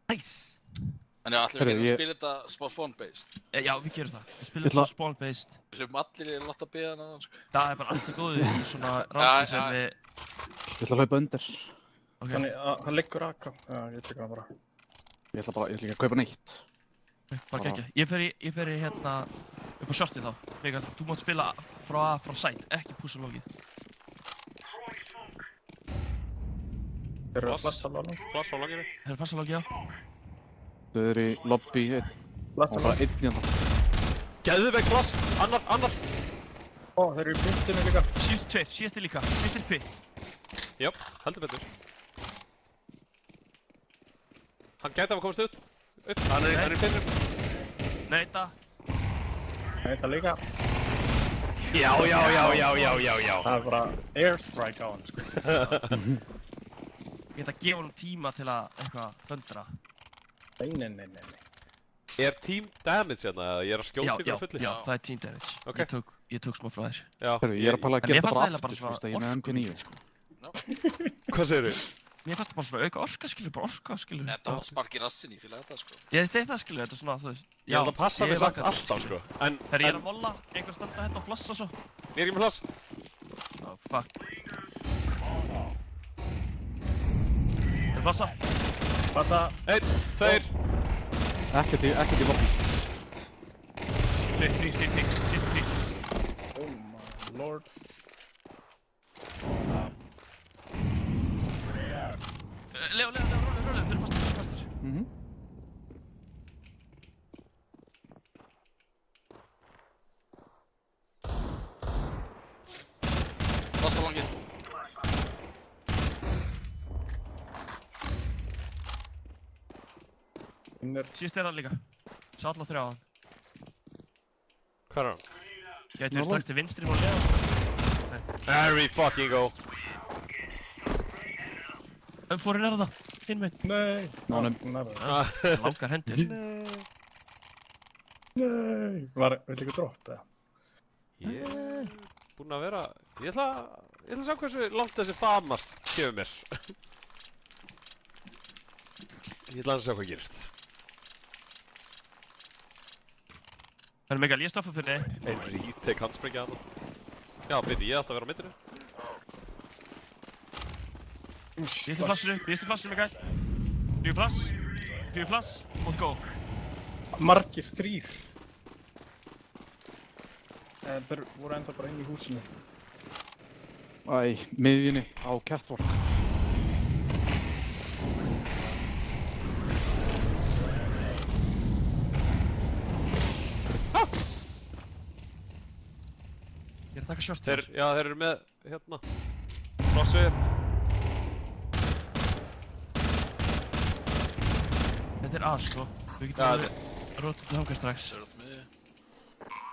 Nice! En já, allir við Heyrðu, getum að ég- spila þetta smá spawn-based. Já, við gerum það. Við spilum Ég ætla- það spawn-based. Við hljófum allir í láta beða hana, sko. Það er bara allt í góðu í svona rátti sem já. við... Ég ætla að hlaupa undir. Ok, Þannig að hann liggur akka. Já, ég tekur það bara. Ég ætla ekki að kaupa neitt. bara geggja. Ég fer í hérna upp á shortið þá. Mikael, þú mátt spila frá side, ekki pússa logið. Þeir eru að Flash. flassa alveg. Flash á langinu. Hefur passa logið á? Þau eru í lobby einn. Flassa Og bara alveg. einn hérna. Geðveik flash! Annar! Ó, þeir eru í pintinu líka. Síðasti líka. Mr. P. Jöp, heldur betur. Hann gæti að komast upp. Hann er í pinnum. Neita. Nei, það líka. Já. Það er bara airstrike á hann, sko. Ég ætla að gefa honum tíma til að eitthvað föndra. Nei. Er team damage hérna eða ég er að skjóta ykkur á fulli? Já, það er team damage. Ok. Ég tók smá frá þér. Já. Herru, ég er að pæla að En gera mér fannst þetta það bara eiginlega aftur, veist að ég er með MP9. sko. Hvað segirðu? Mér fannst það bara svona auka orka, skilur, bara orka, skilur. Þetta var sparki rassin í, fíla þetta, sko. Ég segi það, skilur, þetta er svona, þú veist. Ég ætla að passa mig samt alltaf, sko. En, Þegar ég er að molla, einhver standa hérna og flossa svo. ég er ekki með flash. Oh, fuck. Er flossa? Passa. 1, 2. Ekkert í lobby. 3. Oh my lord. Leo, rólega, þeir eru fastir. Lasta langið. Síðast er það líka. Sá alla 3 á hann. Hvað er hann? Gæti verið strax til vinstri og Leo. There we fucking go. Umfórin er það, hinn minn. Nei. Nánum. Langar hendur. Nei. Vill ykkur dropp, eða? Ég er búinn að vera... Ég ætla að sjá hversu langt þessi famast gefur mér. Ég ætla að sjá hvað gerist. Þannig Mikael, ég stoffa fyrir þig. Ein retake handsprengja hana. Já, byrði, ég ætti að vera á myndinu. Býðstu flassinu, Mikael. 4 flass, og go. Margir 3. Þeir voru enda bara inn í húsinu. Æ, miðjunni á catwalk. Ég er að taka short Þeir eru með, hérna, flossu. Þetta er A, sko. Við Já, getum alveg rótið til þangað strax. Þeir eru út miðju.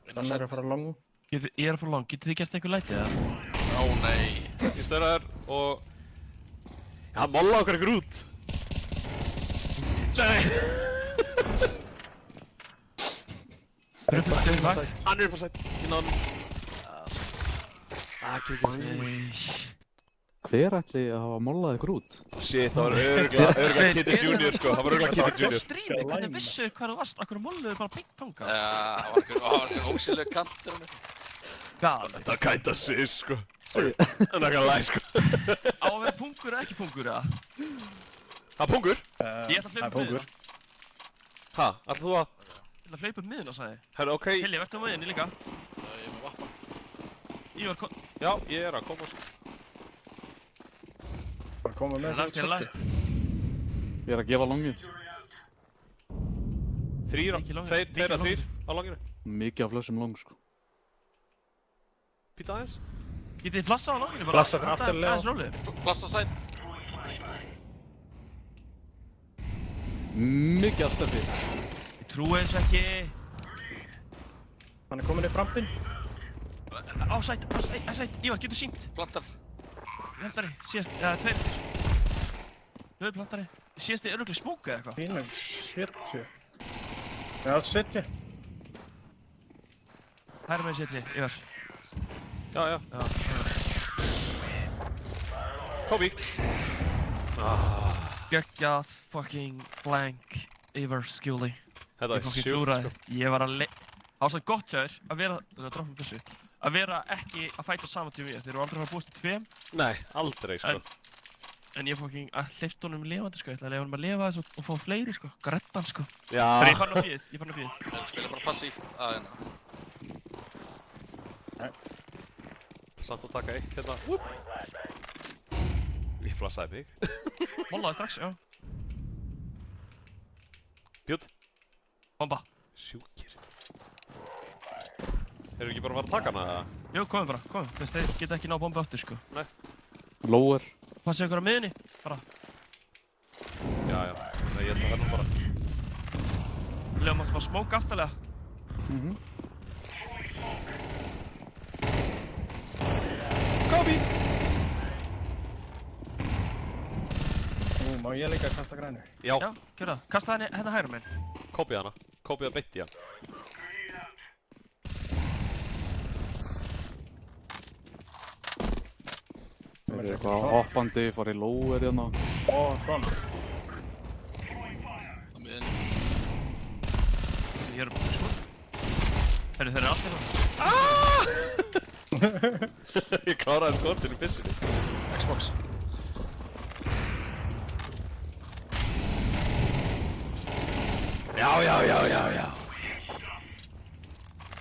Þannig er að fara long. Ég er að fara lang, getið þið gert einhver lætið eða? Ó nei. Ég störa þær og... Já, molla okkar ykkur út. Nei! Þeir eru bak. Hann er upp á sætt. Ég náði hann. Nei. Hver ætli að hafa mollað ykkur út? Shit, það var örgulega Kitty Junior, sko. Það var örgulega Kitty Á Junior. strími, hvernig vissu hvað þú varst? Akkur molluðu bara beint þangað? Það var einhver ósýnileg kantur hann. Galið. Það er kinda sis, sko. Það er ekki að læg, sko. Á að vera pungur eða ekki pungur eða? Það er pungur. Ég ætla að hlaupa um miðuna. Ha, ætlaðu þú að... Ég ætla að hlaupa um miðuna, sagði. Herru, ok. Hilli, verður á miðunni líka. Ég er með vappa. Ívar, kom. Já, ég er að koma, sko. Bara koma með Last, ég er last. Ég er að gefa longið. 3 Mikið langir, 2 mikið að 3 á langinu. Mikið af flössum long, sko. Píta aðeins. Getið þið flassað á langinu bara? Flassa fyrir aftur, Leo. Aðeins rólega. Plast á sæt. Mikið að steffi. Ég trúi þess ekki. Hann kominn upp rampinn. Á sæt. Ívar, getur sýnt. Plantar. Plantari, síðast, tveir. Tveir plantari. Síðast þið örugglega smóka eða eitthvað. Fínum, 70. Já, 70. Hæra með 70, Ívar. Já. Já. Kobi. Geggjað fucking flank Ívar Skjúli. Þetta Ég er fucking sjúkt, klúraði. sko. Ég var að Það var svo gott hjá þér að vera, droppum byssu, að vera ekki að fæta saman tíma ég. Þeir eru aldrei að fara að búast í tveim. Nei, aldrei, sko. En ég fucking að hleypt honum lifandi sko, ég ætla að leifa honum að lifa þessu og fá fleiri sko, grettan sko. Já. Þegar ég fann á fíð. Ég spila bara passíft að hérna. Samt að taka eitt hérna. Ég flassaði mig. Mollaði strax, já. Bjút. Bomba. Sjúkir. Erum við ekki bara að fara að taka hana, eða? Jú, komum bara, komum. Þeir geta ekki náð bombu aftur sko. Nei. Lower. Passið ykkur á miðunni, bara. Já. Nei, ég held að verðum bara. Lefa maður bara smóka aftarlega. Kobi! Má ég líka kasta grænu? Já. Já, gjör það. Kasta henni hérna hægra meginn. Kobi hana. Kobi að beitt í hann. Það er eitthvað hoppandi, farið lower hérna. Ó, svona. Á miðinni. Ég er bara sko. Þeir eru allir hérna. Ég kláraði skortinn í pissinni. Xbox. Já.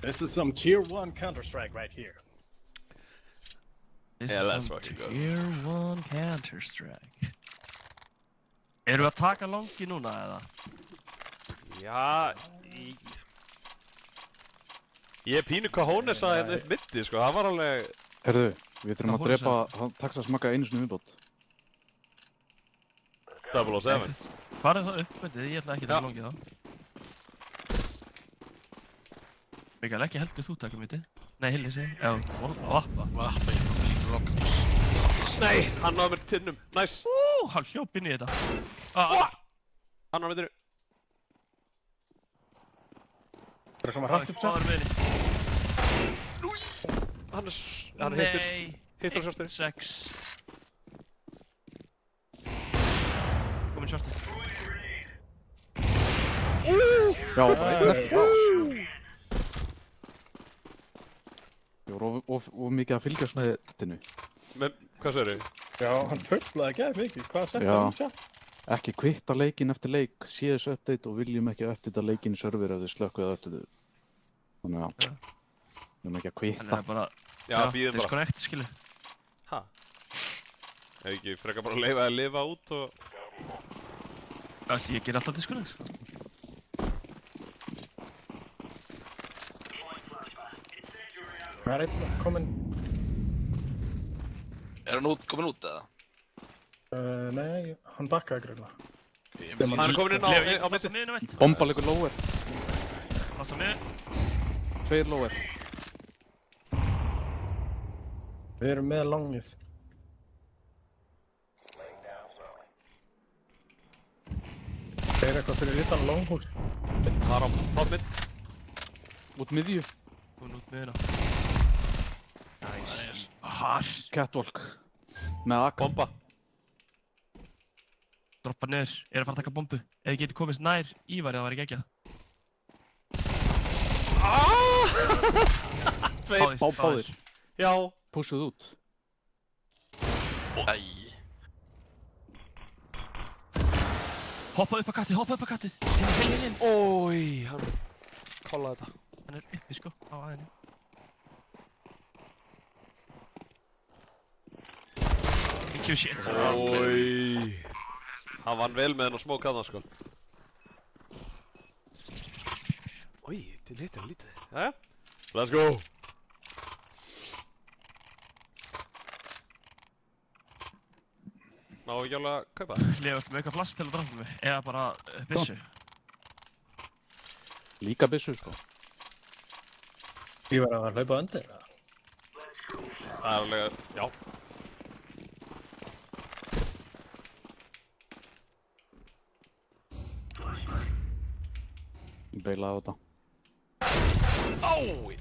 This is some tier 1 Counter-Strike right here. This Yeah, is that's some fucking good. Tier 1 Counter-Strike. Erum við að taka langi núna eða? Já, ég er pínu cojones að hérna upp mitti, sko. Það var alveg... Herðu, við þurfum Hvað að drepa Texas Magga einu sinni viðbót. 007. Farið það upp myndið, ég ætla ekki að taka langið þá. Mikael, ekki heldur þú taka myndið. Nei, Hilli segi. Já, vappa. Vappa, ég kom líka lokk. Nei, hann náði mér tinnum. Næs. Hann hljóp inn í þetta. Hann náði mér. Það er að koma hratt upp Hvað sér. er meðinni? Hann hittur. Hittur á sjálfstöri. 1-6. Komin sjálfstöri. Já, ég voru of mikið að fylgjast með þittinu. Men, hvað segir þau? Já, hann tröflaði ekki mikið. Hvað settu Já. hann í chat? Ekki kvitta leikinn eftir leik, sé þessu update og viljum ekki uppdata leikinn í server ef þið slökkuðu það update. Þannig að, við erum ekki að Hann kvitta. er bara... Já, býðum bara. Disconnect, skilu. Ha? Ef ekki frekar bara að leyfa að lifa út og... Ég ger alltaf disconnect, sko. Það er einn kominn. Er hann komin út eða? Nei, hann bakkaði grunna. Hann er komin inn á Leo, ég mitti. passa miðinu velt. Bomba leikur lower, Passa miðinu. 2 lower. Við erum með longið. Það er eitthvað fyrir utan longhús. Það er á top mid. Út miðju, Hún út miðina. Nice. Harr. catwalk. Með AK. Bomba. Droppa niður. Ég er að fara að taka bombu. Ef ég geti komist nær Ívari, það væri geggjað. Tveir. Báðir. Já. Pussuð út. Æ. Hoppa upp að kattið. Hinn. Ói, hann kollaði þetta. Hann er uppi, sko, á aðeinu. Thank you, shit. Ói. Hann vann vel með henn og smókaði hann, sko. Ói, til lítið. Jæja. Let's go. Má ekki alveg að kaupa það? Leo, ertu með eitthvað flask til að droppa mig? Eða bara byssu? Líka byssu, sko. Ég verði að hlaupa undir. Það er alveg, já. Beila á þetta. Ái!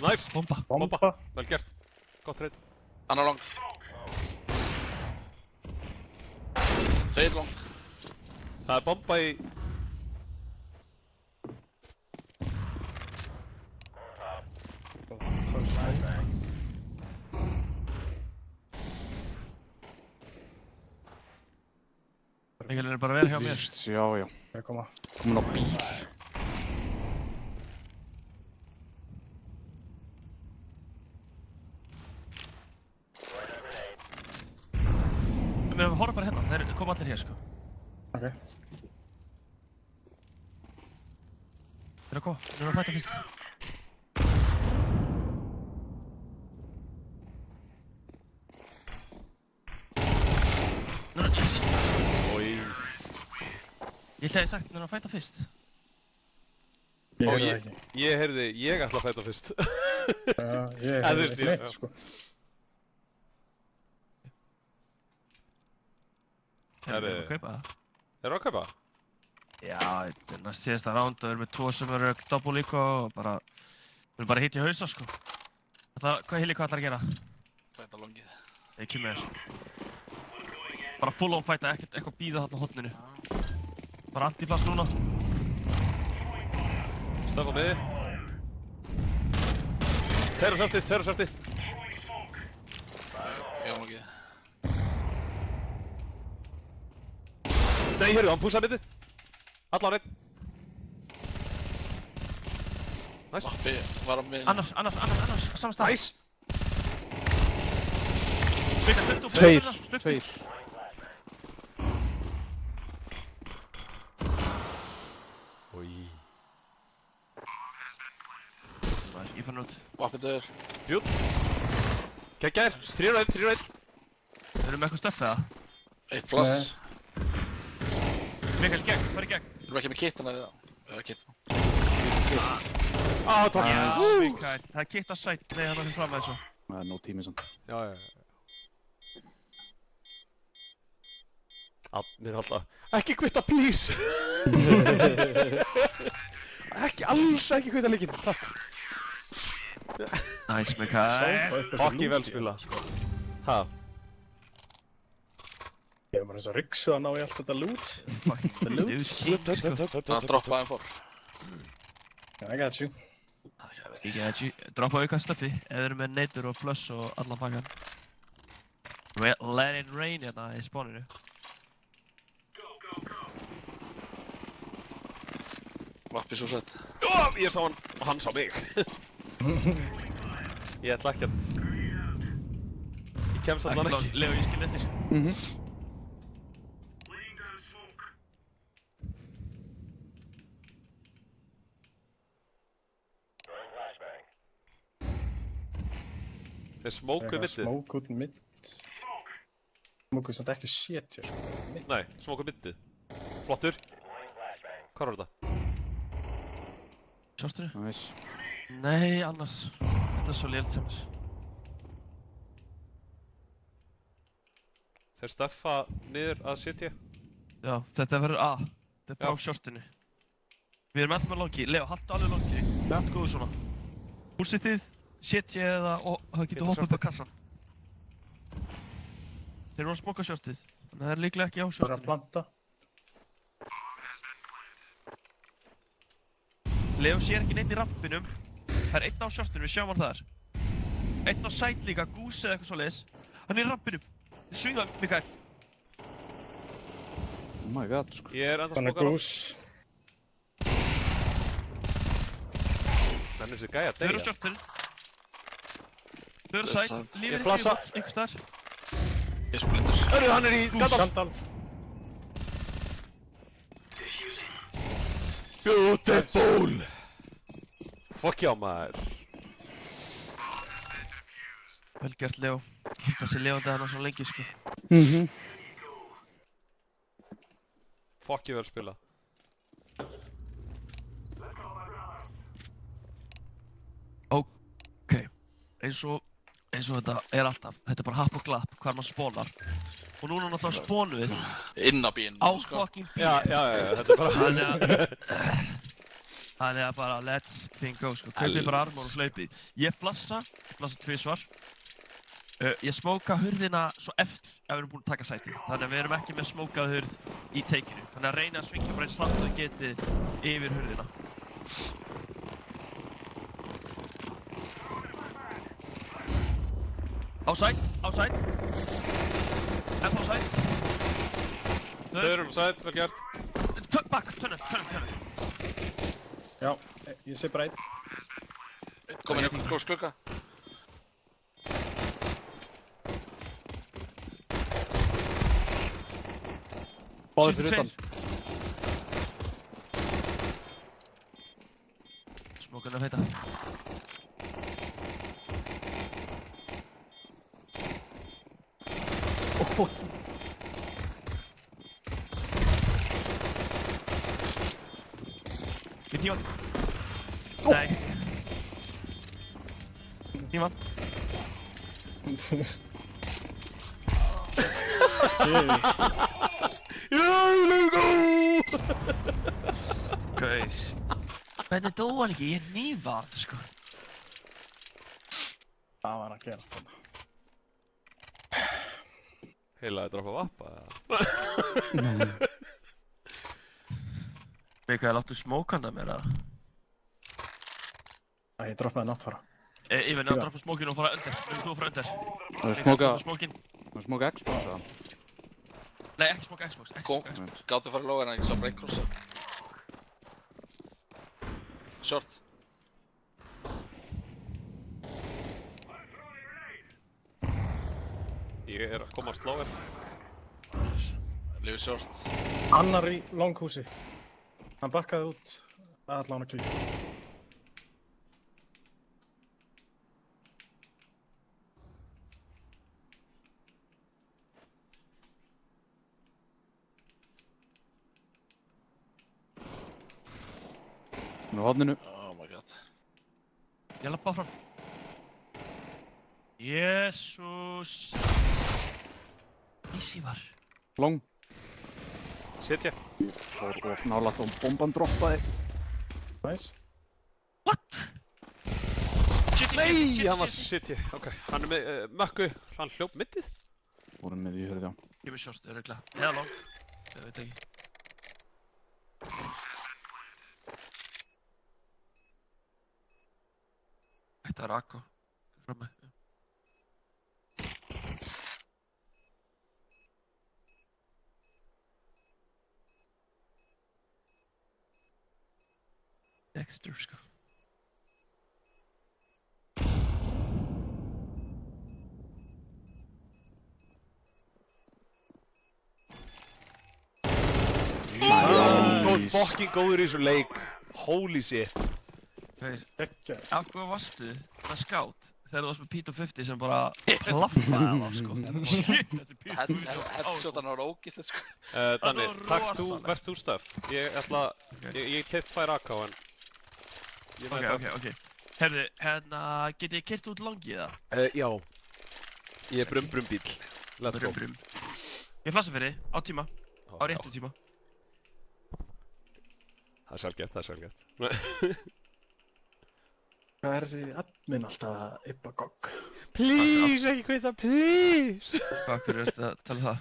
Nice. Bomba. Bomba. Vel gert. Gott reynd. Annar long. Tveir long. Það er bomba í... Engilin er bara verið hjá mér. Já, já. Það er koma. Komin á bíl. Við horfum bara hérna, þeir koma allir hér sko. Ok. Þeir eru að koma, þeir eru að fæta fyrst. Núna, yes. Oj. Ég ætlaði sagt, þeir eru að fæta fyrst. Ég Ó, heyrði það ekki. Ég heyrði, ég ætla að fæta fyrst. Já, ég En þú heyrði veist, ekki já. neitt, sko. Þeir eru að kaupa það. Þeir eru að kaupa? Já, þetta er næst síðasta ránd og við erum með tvo sem eru double líka og bara... Við erum bara hitt í hausa sko. Hvað Hilli, hvað ætlar að gera? Fæta longið. Ég kemur með þessu. Bara full on fæta, ekkert eitthvað býða þarna á hotninu. Bara anti-flash núna. Stöff á miði. Tveir á sörti, tveir á sörti. Ég longið. Nei, heyrðu, hann púsaði miði. Alla á neitt. Nice. Mappi var á miðinu. Annars, á sama stað. Nice. Mikael, hluttu upp. Tveir. Oj. Ég fann út. Mappi döður. Bjút. Kekkjær, 3-1, 3-1. Þeir eru með eitthvað stöff eða? Eitt flass. Mikael, gegn, fara í gegn. Erum ekki með kittana eða? Eða kittana. Á, tók ég. Já, Mikael, það er kitt að sætt. Nei, hann er fyrir fram með þessu. Það er nóg tími samt. Já. Mér er alltaf, ekki kvitta, please! Ekki, alls ekki kvitta leikinn, takk. Nice, Mikael. Fokki vel spila. Ha? Ég er bara eins og ryksu að ná í allt þetta loot. Fucking dude, shit, sko. Það droppaði hann fór. I got you. Ég get you. Droppa auka stöffi, ef þeir eru með neitur og flush og allan pakkan. Let it rain hérna í spawninu. Mappi svo sett. Ég sá hann og hann sá mig. Ég ætla ekki að... Ég kemst allan ekki. Leo, ég skil eftir. Þeir smókuð mittið. Smoke út mitt. Smoke samt ekki shit hér, sko. Nei, smókuð mittið. Flottur. Hvað var þetta? Sjóstu? Nice. Nei, annars. Þetta er svo lélt sem þess. Þeir stöffa niður að sitja. Já, þetta verður A. Þetta er Já. frá sjóstunni. Við erum alltaf með longi. Leo, haltu alveg longi. Allt góðu svona. Húsitið, setja eða það getur hoppað upp á kassan. Þeir eru að smóka sjóstið. Þannig að það er líklega ekki á Það er að sjóstunni. planta. Leo sér ekki neitt í rampinum. Það er einn á sjóstunum, við sjáum hann þar. Einn á sæt líka, Goose eða eitthvað svoleiðis. Hann er í rampinum. Þið svinga, Mikael. Oh my god, sko. Ég er enda Þannig smókar á. goose. Þannig þessi gæja Þau eru á deyja. sjóstunum. Þau eru Blessað. sæt, lífið Ég er flassa. ykkur staðar. Ég splinter. Hörru, hann er í Gandalf. Gandalf. Beautiful! Fokk já maður. Vel gert, Leo. Ég held að sé Leóndi hann á svo lengi, sko. Fuck ég verð að spila. Ok, eins og þetta er alltaf, þetta er bara happ og glapp hvar maður spónar. Og núna náttúrulega spónum við Inn á bínu, á sko. fucking bíl. Já, þetta er bara... Þannig að bara let's thing go, sko. Kaupið bara armor og hlaupið. Ég flassa 2 svar. Ég smóka hurðina svo eftir ef við erum búin að taka sætið. Þannig að við erum ekki með smókað hurð í teikinu. Þannig að reyna að svingja bara eins langt og þið getið yfir hurðina. Á sæt. F á sæt. Þau eru sætt, vel gert. Bakk, tönnu. Já, ég sé bara einn. Eitt kominn upp klós klukka. Báðir fyrir utan. Smókan að feita. Við tíman. Nei. Tíman. Guys. Hvernig dó hann ekki? Ég er nývað, sko. Það var að gerast þarna. Heilaði droppa vappa, eða? Mikael, áttu smókanda mér, eða? Æ, ég droppaði náttfara. Ég verði að droppa smókinu og fara undir. Þú að fara undir. Það er smóka... Smókin. Það er smóka Xbox, eða? Nei, ekki smóka Xbox. Gáttu að fara low en ekki svo break crossa. Short. Ég er að koma slóver. Lífið short. Annar í longhúsi. Hann bakkaði út allan að kýla. Hún er á hodninu. Oh my god. Ég lappa áfram. Jesús. Easy var. Long. Sitja. Fór of nálægt og bomban droppaði. Nice. What? Nei, hann var sitja. Ok, hann er með mökku. Hann hljóp mittið. Vorum með í hörði á. Ég með sjóst, örugglega. Eða long. Ég veit ekki. Þetta er Akko. Frammi. Dexter, sko. Góð fucking góður í þessu leik. Holy shit. Ekki. Af hvað varstu það skátt þegar þú varst með P250 sem bara plaffaði á það, sko? Shit, þessi P250 Headshotan var ógeðslegt, sko. Danni, var takk þú, rosalegt. verð þú stöf. Ég ætla, ég keypt 2 AK en... Ok. Herðu, hérna, get ég keyrt út langið það? Já. Ég er brum bíl. Let's go. Brum. Ég flassa fyrir þig, á tíma. Á réttum tíma. Það er sjálfgeft. Hvað er þessi admin alltaf að yppa gogg? Please, ekki kveita, please! Hvað fyrir ertu að tala um það?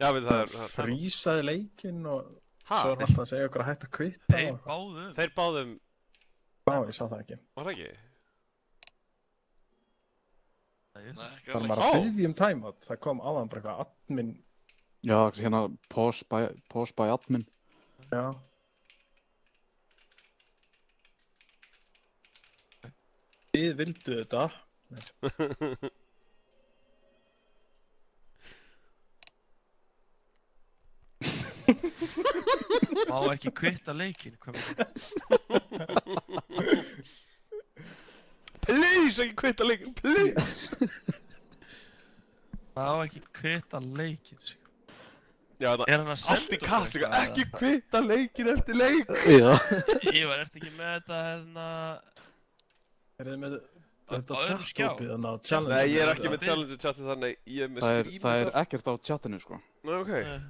Já, við það er... Frísaði leikinn og Ha? svo er hann alltaf að segja okkur að hætta að kvitta. Þeir báðu. Þeir báðum... Já, ég sá það ekki. Var það ekki? Nei, Það ekki var alveg. bara að byggja timeout. Það kom áðan bara eitthvað admin. Já, hérna pause by admin. Já. Þið vildu þetta. Má ekki kvitta leikinn, hvað með það? Please, ekki kveita leikin, please! Það á ekki kvita leikinn, sko. Já, það Er hann að senda allt í okkur kapp, sko, eitthvað, ekki kvitta leikin eftir leik. Já. Ívar, ertu ekki með þetta, hérna... Er þið með þetta Á öðrum skjá? chat-opið þannig á challenge? Nei, ég er ekki með challenge chatið þannig, ég er með streaming Það er ekkert á chatinu, sko. Nei, ok. Eh,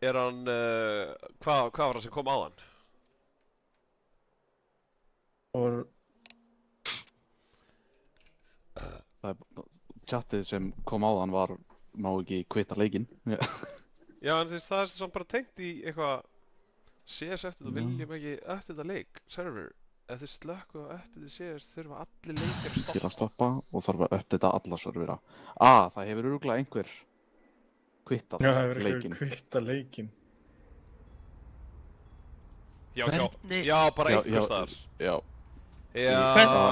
Er hann, hvað var það sem kom á hann? Og Chatið sem kom á þann var, má ekki kvita leikinn. Já. Já, en þú veist, það er samt bara tengt í eitthvað CS eftir þú viljum ekki eftir þetta leik, server. Ef þið slökku á eftir þið CS þurfa allir leikir að Gera stoppa. stoppa og þarf að uppdata alla servera. Það hefur örugglega einhver kvittað já, það hefur leikinn. eitthvað kvitta leikinn. Já, Hvernig- já, bara Já, einhvers staðar. Já, Já,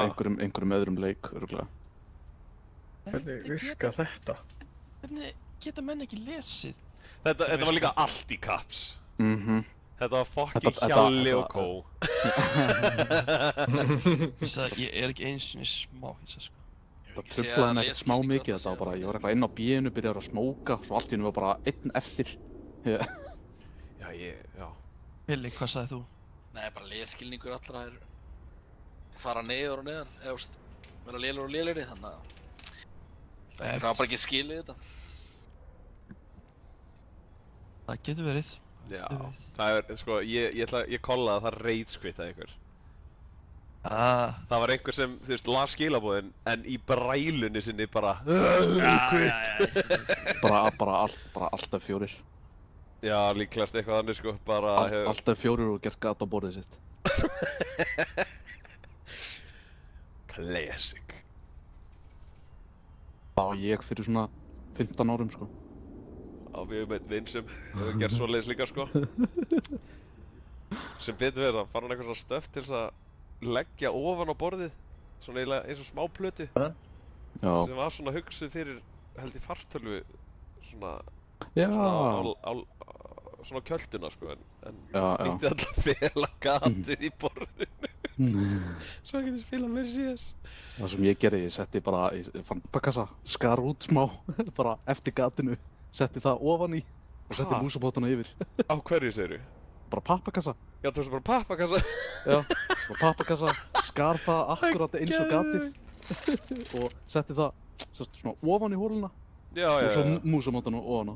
einhverjum öðrum leik, örugglega. Hvernig virka þetta? Hvernig geta menn ekki lesið? þetta var líka allt í caps. Þetta var fucking Þetta- Hjalli og þetta- Kó. Ég er ekki eins og smá hissa, sko. Það Ég sé truflaði að mig ekkert smá lesskilningur mikið, alltaf þetta var sé bara, það. ég var eitthvað inn á bíinu, byrjaði að smóka, svo allt í hennu var bara einn eftir. Já, Billy, hvað sagði þú? Nei, bara lesskilningur allra er fara niður og neðar, eða veist, vera lélur og lélegri, þannig að það hafa bara ekki skilið þetta. Það getur verið. já, það er, sko, ég kollaði að það rage-quittaði einhver. Það var einhver sem, þú veist, las skilabóðin, en í brælunni sinni bara quit. Bara alltaf fjórir. Já, líklegast eitthvað þannig, sko, bara Alltaf fjórir og gert gat á borðið sitt. Classic. Það var ég fyrir svona 15 árum, sko. Á við með vinn sem hefur gert svoleiðis líka, sko. Sem betur verið, það fann hann eitthvað svona stöff til þess að leggja ofan á borðið, svona eiginlega eins og smá plötu, Já. sem var svona hugsuð fyrir, held ég, fartölvu, svona Já. svona kjölduna, sko, en Já. nýtti alltaf fela gatið í borðinu, svo að geti spilað meira CS. Það sem ég gerði, ég setti bara, ég fann pappakassa, skar út smá, bara eftir gatinu, setti það ofan í og setti Ha? músapótana yfir. Á hverju segirðu? Bara pappakassa. Já, þú veist bara pappakassa. Já, og pappakassa, skar það akkurat eins og gatið og setti það svona ofan í hóluna Já, og svo já. músamótana ofan á.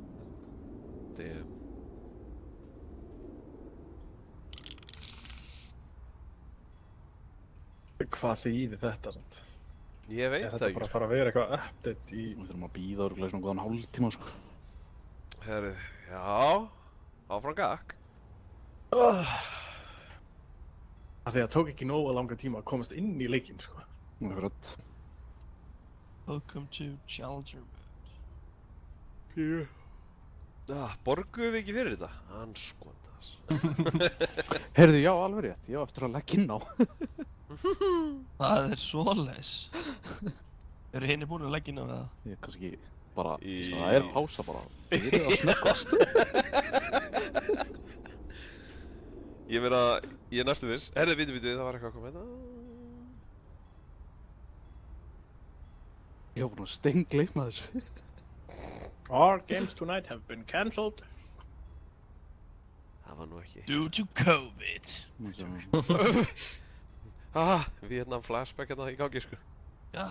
Damn. Hvað þýðir þetta samt? Ég veit Er það þetta ekki. bara að fara að vera eitthvað update í... Við þurfum að bíða örugglega í svona góðan hálftíma, sko. Herru, já, áfram gakk. Af því að það tók ekki nógu langa tíma að komast inn í leikinn, sko. Akkurat. Welcome to Challenger Mode. Borguðum við ekki fyrir þetta? Anskotas. Heyrðu, já, alveg rétt. Ég á eftir að leggja inn á. Það er svoleiðis. Eru hinni búin að leggja inn á það? Ég kannski bara, Í- það er pása bara. Byrja að snöggast. Ég meina, ég er næstu viss. Herru, bítu, það var eitthvað að koma hérna. Ég var búinn að steingleyma þessu. Our games tonight have been cancelled. Það var nú ekki. Due to COVID. Vietnam flashback hérna í gangi, sko. Já.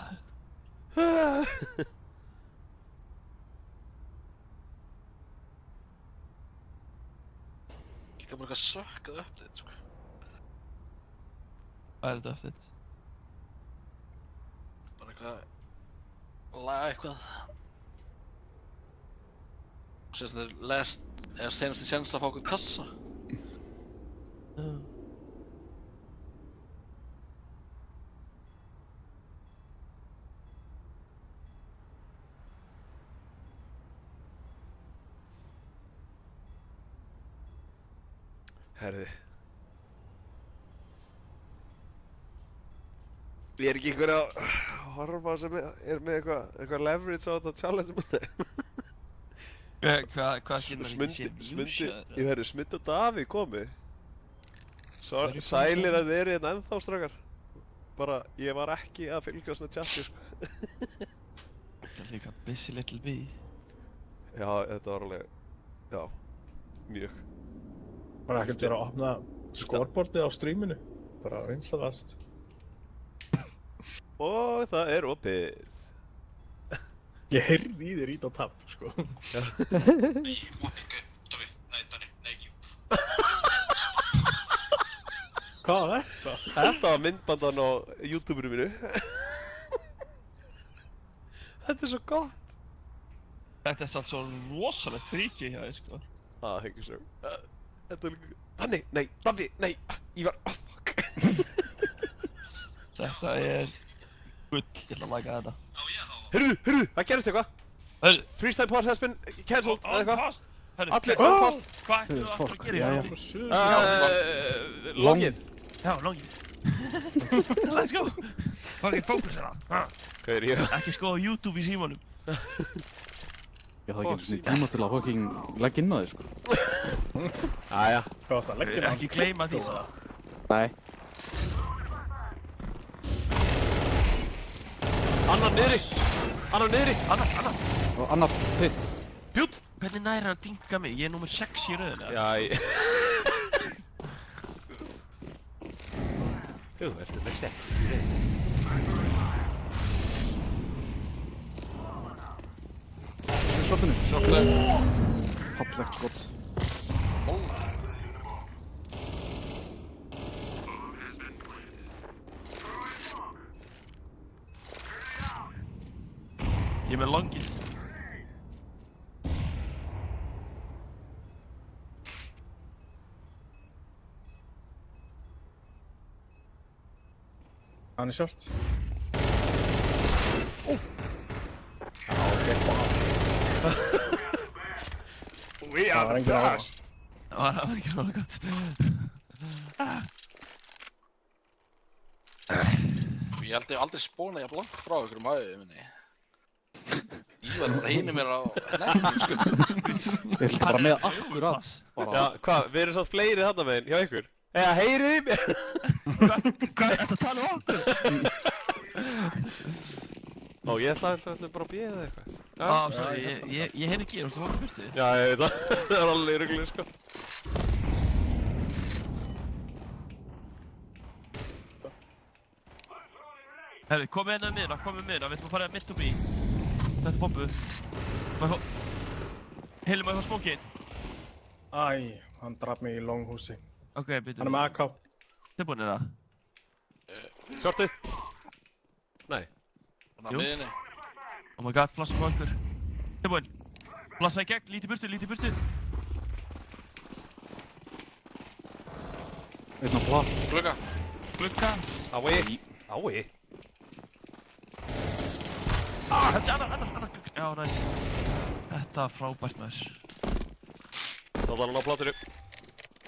Líka bara eitthvað sökkað update, sko. Hvað er þetta eftir? Bara eitthvað, laga eitthvað. Sérst þetta er senasti séns að fá okkur kassa. Já. Herði. Ég er ekki einhver að horfa sem er með eitthvað leverage á þetta challenge múli. Hvað getur maður ekki séð? Ég verði Smynd og Davíð komi. Sælir að þið eru hérna ennþá, strákar. bara, ég var ekki að fylgjast með chati, sko. Það er líka busy little bee. Já, þetta var alveg, já, mjög. Bara ekkert verið að opna scoreboardið á streaminu. Bara vinsalast. Og það er opið. Ég heyrði í þér ít á tab, sko. Nei, Monika, Dóri, nei, jú. Hvað var þetta? Þetta var myndbandan á YouTube-inu mínu. Þetta er svo gott. Þetta er samt svo rosalega freaky hjá þér, sko. Það hengur svo. Þetta er líka... Þannig, nei, Dabbi, nei, Ívar, fuck. Þetta er gull til að læka þetta. Hörru, það gerist eitthvað. Hörru, Freestyle pause has been cancelled, eða eitthvað. post! Hörru, Allir on post. Hvað ættum við aftur að gera í Jæja. þessu? Longið. Já, longið. Let's go! Fucking fókus hérna. Hvað er ég? Ekki skoða YouTube í símanum. Ég hafði ekki einu sinni tíma til að fucking leggja inn á þig, sko. Jæja. Hvað varst að leggja Ekki gleyma því svo. Nei. Annar niðri. Anna, Og annar pitt. Bjút. hvernig næri hann að dinga mig? Ég er númer 6 í röðina. Já, Þú ert með 6 í rauð. Shotinu. Sjálflega. Fallegt skot. Ég er með longið. Hann er short. We Það var enginn ára. Það var ekki náttúrulega gott. Ég held ég aldrei spóna jafn langt frá ykkur æðið minni. Ívar reynir mér á nefnum, sko. Ég ætla bara með akkurat. Já, Bara. hvað, við erum samt fleiri þarna meginn hjá ykkur. Eða, heyrið þið mér? Hvað er þetta að tala um okkur? Ó, ég ætla bara að bíða eitthvað. Sorry, ég heyrði ekki, þú varst að fóra burti. Já, ég veit það. Það er alveg í ruglið, sko. Herri, komið hérna miðna, við ætlum að fara mitt upp í. Þetta er bombu. Hilli, má ég fá smókinn? Æ, hann draf mig í longhúsi. Ok, byrju. Hann er með AK. Tilbúin er það? Shortið. Nei. Þannig að Jú. miðinni. Oh my god, flassa frá ykkur. Tilbúin. Flassa í gegn, lítið burtu. Einn á blað. Glugga. Glugga. Ái. Þetta er annar glugga. Já, næs. Þetta er frábært með þess. Það var hann á plátinu.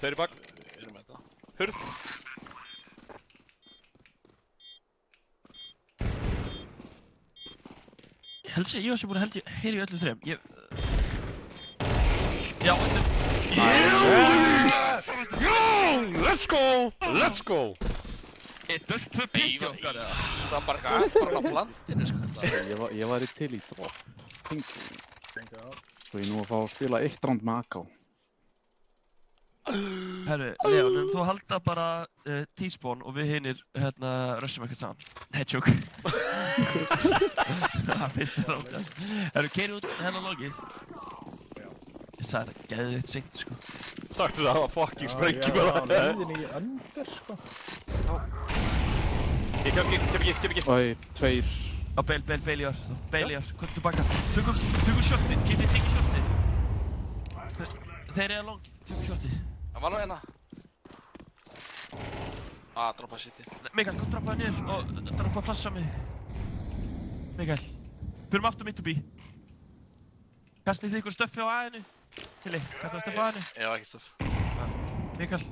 Þeir í bak. Við erum með þetta. Hurð. Ég held sér, ég var sem búin að heyra í öllum þrem. Já, öllum. Let's go! Er þess tvö bíti Ívar, okkar eða? Það var bara eitthvað aftur á plantinu, sko. Ég væri til í drop. Svo ég nú að fá að spila 1 round með AK. Herru, Leon, þú halda bara T-spawn og við hinir rössum ekkert saman. Nei, tjók. Það fyrst er rátt. Herru, keiri út hennar logið. Ég sagði þetta geðveikt seint, sko. Takk til það var fucking sprengi Já, hann bara. leiðin í under, sko. Ég kem ekki. Æ, 2. Á, beil í oss. Beil í oss. Komdu tilbaka. Tökum shotið. Getið tekið shotið. Þeir eru longið. Tökum shotið. Það var nú hérna. Droppa shitið. Mikael, kom droppaði niður og droppaði flassa mig. Mikael, förum aftur mitt upp í. Kastið þið ykkur stöffi á A-inu? Hilli, kastaðu stöffi á A-inu? Já, ekki stöf. Mikael.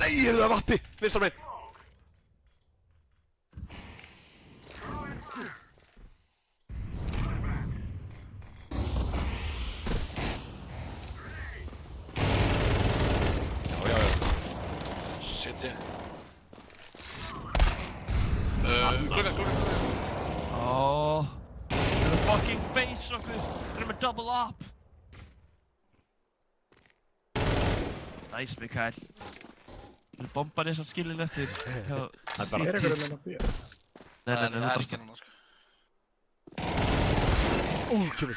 Nei, það er vappi. Vinstra megin. Já. Shit, ég. Klukka. Oh, þeir eru fucking face okkur. Þeir eru með double up. Nice, Mikael. Þeir eru bomban eins og skilin eftir. Það er einhverjum enn að býja. Nei, Það þú er drast ekki það. hann sko. Kemur.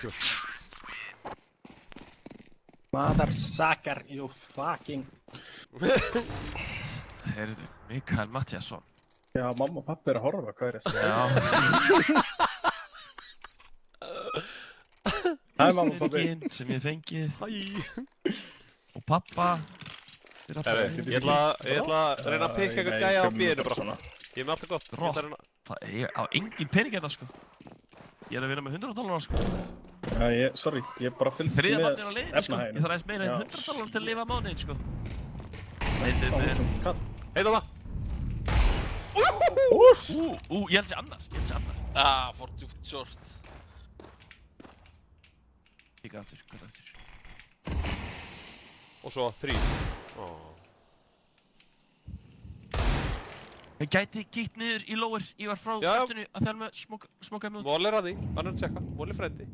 Motherfucker, you fucking... Heyrðu, Mikael Matthíasson. Já, mamma og pappi er að horfa, hvað er það? Já. Hæ, mamma og pappi. Styrkinn sem ég fengið. Hæ. Og pappa. Þeir eru Herri, alltaf ég ætla að reyna að pikka einhvern gæja á B-inu bara. Ég er með alltaf gott. Rokk. Ég á engin pening hérna sko. Ég er að vinna með $100 sko. Já, sorry, ég bara fylgst Þriðja með mann er á leiðinni sko. Ég þarf aðeins meira en $100 til að lifa mánuðinn sko. Heita það. Ég held sér annars. Fór djúpt short. Líka aftur, hvað aftur? Og svo 3. Ég gæti kíkt niður í lower. Ég var frá Já. sjöftunni að þjálfa með smókaði mút. Mól er að því, hann er að tjekka. Mól er frendi.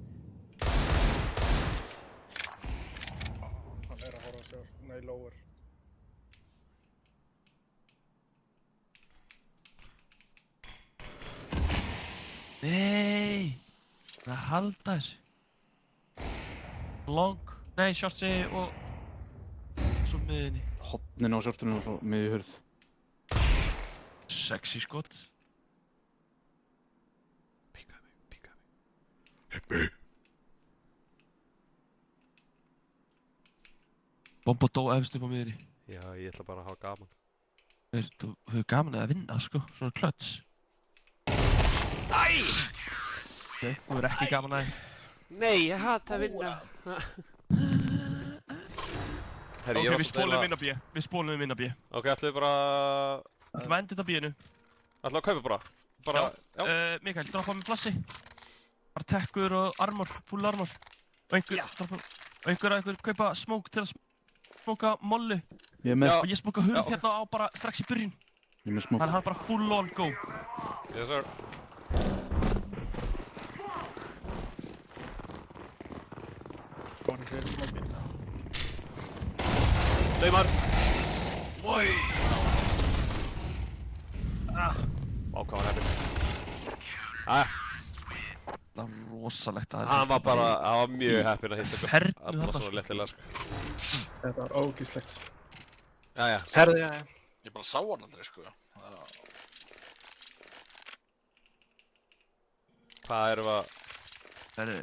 Hann er að horfa á sér, nei, lower. Nei, það er að halda þessu. Long, nei, shortsi og svo miðinni. Hotnin á sjortunum og svo miðju hurð. Sexy skot. Píkaði mig. Bomba dó efst upp á miðinni. Já, ég ætla bara að hafa gaman. Þú hefur gaman að vinna sko, svona klöts. Æ! Nei, þú hefur ekki gaman að Nei, ég hata að vinna. Herri, Ok, við spólum inn á B. Við spólum inn á B. Ok, ætlum við bara... Ætlum að enda þetta á B-inu. ætlum að kaupa bara? Já. Mikael, droppa með flassi. Bara tekkur og armor, full armor. Og einhver kaupa smoke til að smoka mollu. Ég er með, Já. Og ég smoka hurð hérna á bara strax í byrjun. ég er með smók. Þannig að hann bara full on go. Yes, sir. Góðan fyrir smókinn. Neymar! Oi! Vá, hvað var heppinn. Æja, Það var rosalegt að hann var mjög heppinn að hitta Fernu alla þarna, svona sko. léttilega, sko. Þetta var ógíslegt. Jæja. Herði, já. Ég bara sá hann aldrei sko. Hvað erum við að... Herri,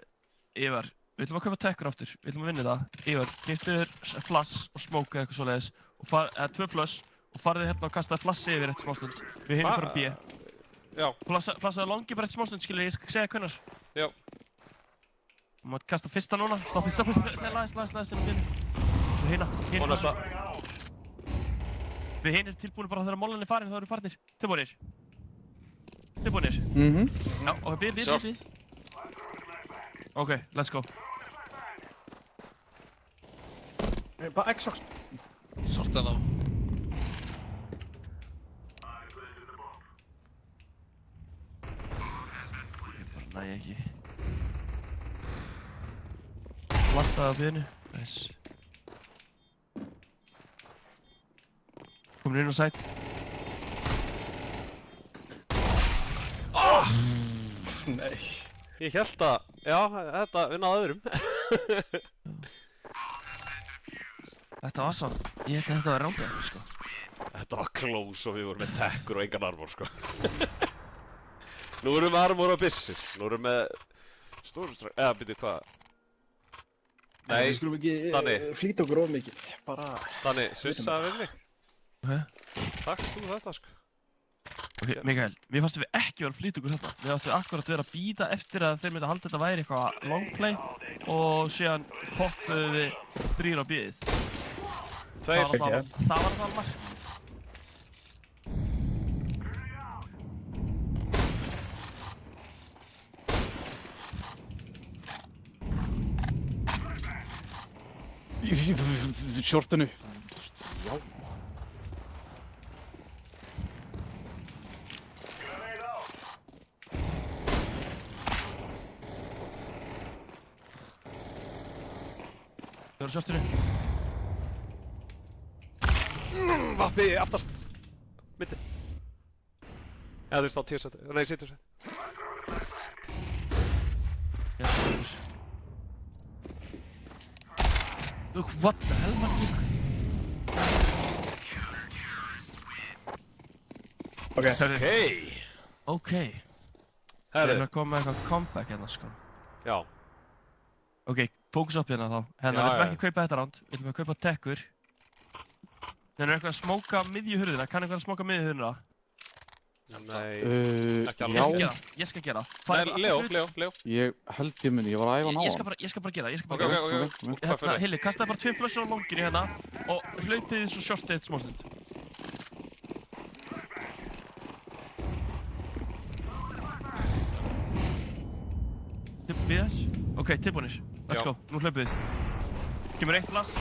Ívar, við ætlum að kaupa tekkur aftur. Við ætlum að vinna það. Ívar, keyptu þér flass og smoke eða eitthvað svoleiðis. Eða 2 flass og farið hérna og kastaði flassi yfir eftir smástund. Við hinum fyrir B. Já, Flassaði longi bara eftir smástund, skilur, ég skal segja hvernig. já. Þú mátt kasta fyrsta núna. Stoppi. Læðist til að vinna. Svo hina. Og næsta. Við hinir tilbúinir bara þegar mollan er farin, þá eru farnir. Tilbúinir. Já, ok, bíð. Ok, let's go. Bara X-Sox. Sorta þá. Ég bara næ ekki. Plantaði á bíðinu. Nice. Komin inn á sæt. Nei. Ég held að... Já, þetta vinnaði öðrum. Þetta var sann. Ég held að þetta var rángað, sko. Þetta var close og við vorum með tekkur og engan armor, sko. Nú erum við armor og byssur. Nú erum við með... Stórstrak... Eða, byrju, hvað? Nei, Við skulum ekki Danni. flýta okkur of mikið. Bara... þannig, svissaði við mig. Ok. Takk þú þetta, sko. Ok, Mikael, mér fannst við ekki vera að flýta okkur þarna. Við áttum akkurat vera að bíða eftir að þeir myndi að halda þetta væri eitthvað long play og síðan hoppuðu við 3 á bíðið. Tveir. Það var það markmið. Shortinu. Já. Þú eru sjálfstöru. Vappi aftast. Mitti. Eða þú veist á tíursætti. Nei, sittursætti. Já, sjálfstöru. Look, what the hell, man? Ok. Hei! Ok. Við Herri, erum að koma með eitthvað comeback hérna, sko. já. Ok, fókus upp hérna þá. Hérna, Já, við ætlum já. ekki að kaupa þetta round. Við ætlum að kaupa tekkur. Hérna er eitthvað að smóka miðjuhurðina. Kann eitthvað að smóka miðjuhurðina? Nei. Ekki Ég alveg. skal gera það. Ég skal gera það. Nei, Leo. Ég held ég muni, ég var að æfa ná Ég skal bara gera það. Ég skal bara Ok, gera ok, það. ok. Hvað Hérna, fyrir? Hilli, kastaði bara 2 flössur á longinu hérna og hlaupið svo shortið eitt smástund. Við þess? Ok, tilbúinir. Let's Já. go. Nú hlaupið við. Kemur 1 flass.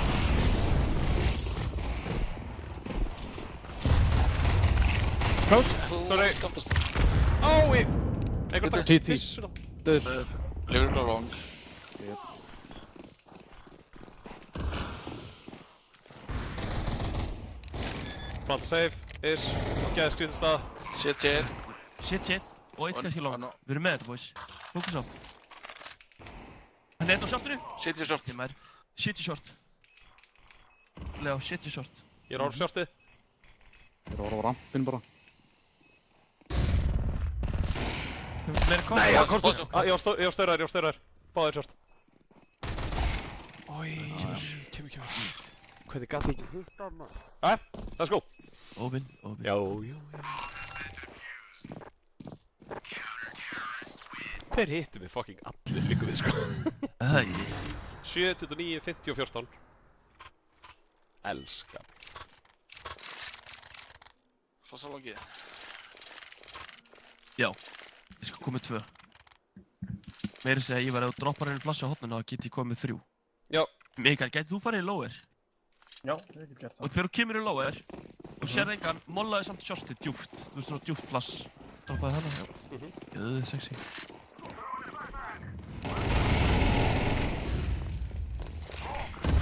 Close. Sorry. Skaftast. Á, ég... Einhvern Bíddu. dag. TT. Byssuna. Döður. Legur ykkur á long. Plant safe. Is. Gæði skrítið stað. Shit, shit. Shit. Og eitt kannski long. Hann á- Við erum með þetta, boys. Fókus á. Hann er einn á shortinu. Shit, shit, short. Ég maður. Shit í short. Leo, shit í short. Ég er á sjálftið. Ég er að horfa á rampinn bara. Meira kom. Nei, hann komst Bótt. út. Ég var stöðrar. Báðir sjálft. Ói, kemur. Hvernig gæti ekki hluta maður? Let's go. Óvinn. Já. Þeir hittu mig fucking allir líka við, sko. Það ekki. 7, 29, 50 og 14. Elskar. Flassa longið. Já. Ég skal koma með 2. Meira segja að ég var að droppa henni flassu á hotninu og geti ég komið með 3. Já. Mikael, gæti þú farið í lower? Já, ég get gert Og það. þegar þú kemur í lower og sérð engan, mollaði samt shortið djúft. Þú veist svona djúft flass. Droppaði hana, já. Jöðu, sexy.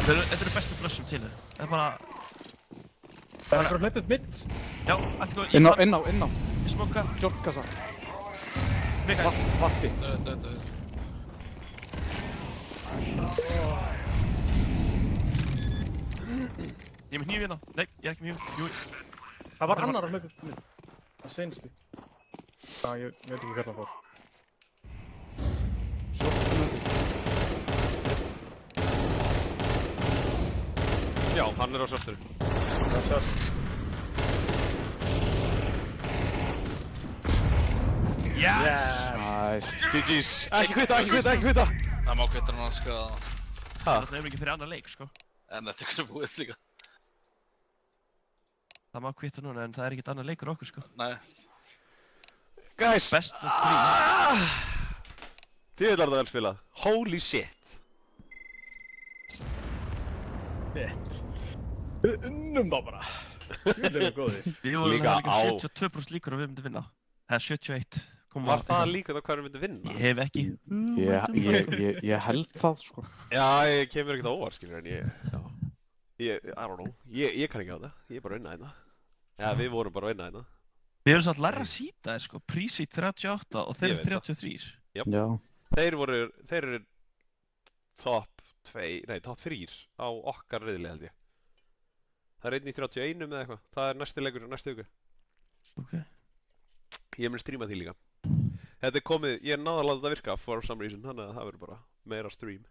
Þetta eru bestu flussum til þér. Það er bara... Það er einhver að hlaupa upp mitt. Já, allt góð. Inn á. Ég smóka. Shortkassa. Mikael. Vatti. Döð. Ég er með hníf hérna. Nei, ég er ekki með hníf. Jú. Það var annar að hlaupa upp mitt. Það seinst þitt. Já, ég veit ekki hvað það fór. Já, hann er á sjálfstöru. Það sjást. Yes! Næs. GG's. Ekki hvita. Það má kvittra hann að skrifa það. Það er ekki fyrir annar leik, sko. En þetta er ekki svo búið líka. Það má kvitta núna, en það er ekkert annar leikur okkur, sko. Nei. Guys. Best of 3. Djöðlar það vel spilað. Holy shit. Mitt. Við unnum þá bara. Þú erum við góðir. Við vorum Líka með á. 72% líkur að við myndum vinna. Það er 71. Var það líka það hverju myndi vinna? Ég hef ekki. Ég held það, sko. Já, ég kemur ekkert á óvart, skilur, en I don't know. Ég kann ekki á það. Ég er bara að vinna hérna. Já, við vorum bara að vinna hérna. Við erum samt læra að sýta þér, sko. Pre-seed 38 og þeir Ég eru veit það. 33. Já. Þeir eru top 2, nei, top 3 á okkar riðli, held ég. Það er 1 í 31 eða eitthvað. Það er næsti leikur næstu viku. Ok. Ég mun stríma því líka. Þetta er komið, ég náði að láta þetta virka for some reason, þannig að það verður bara meira stream.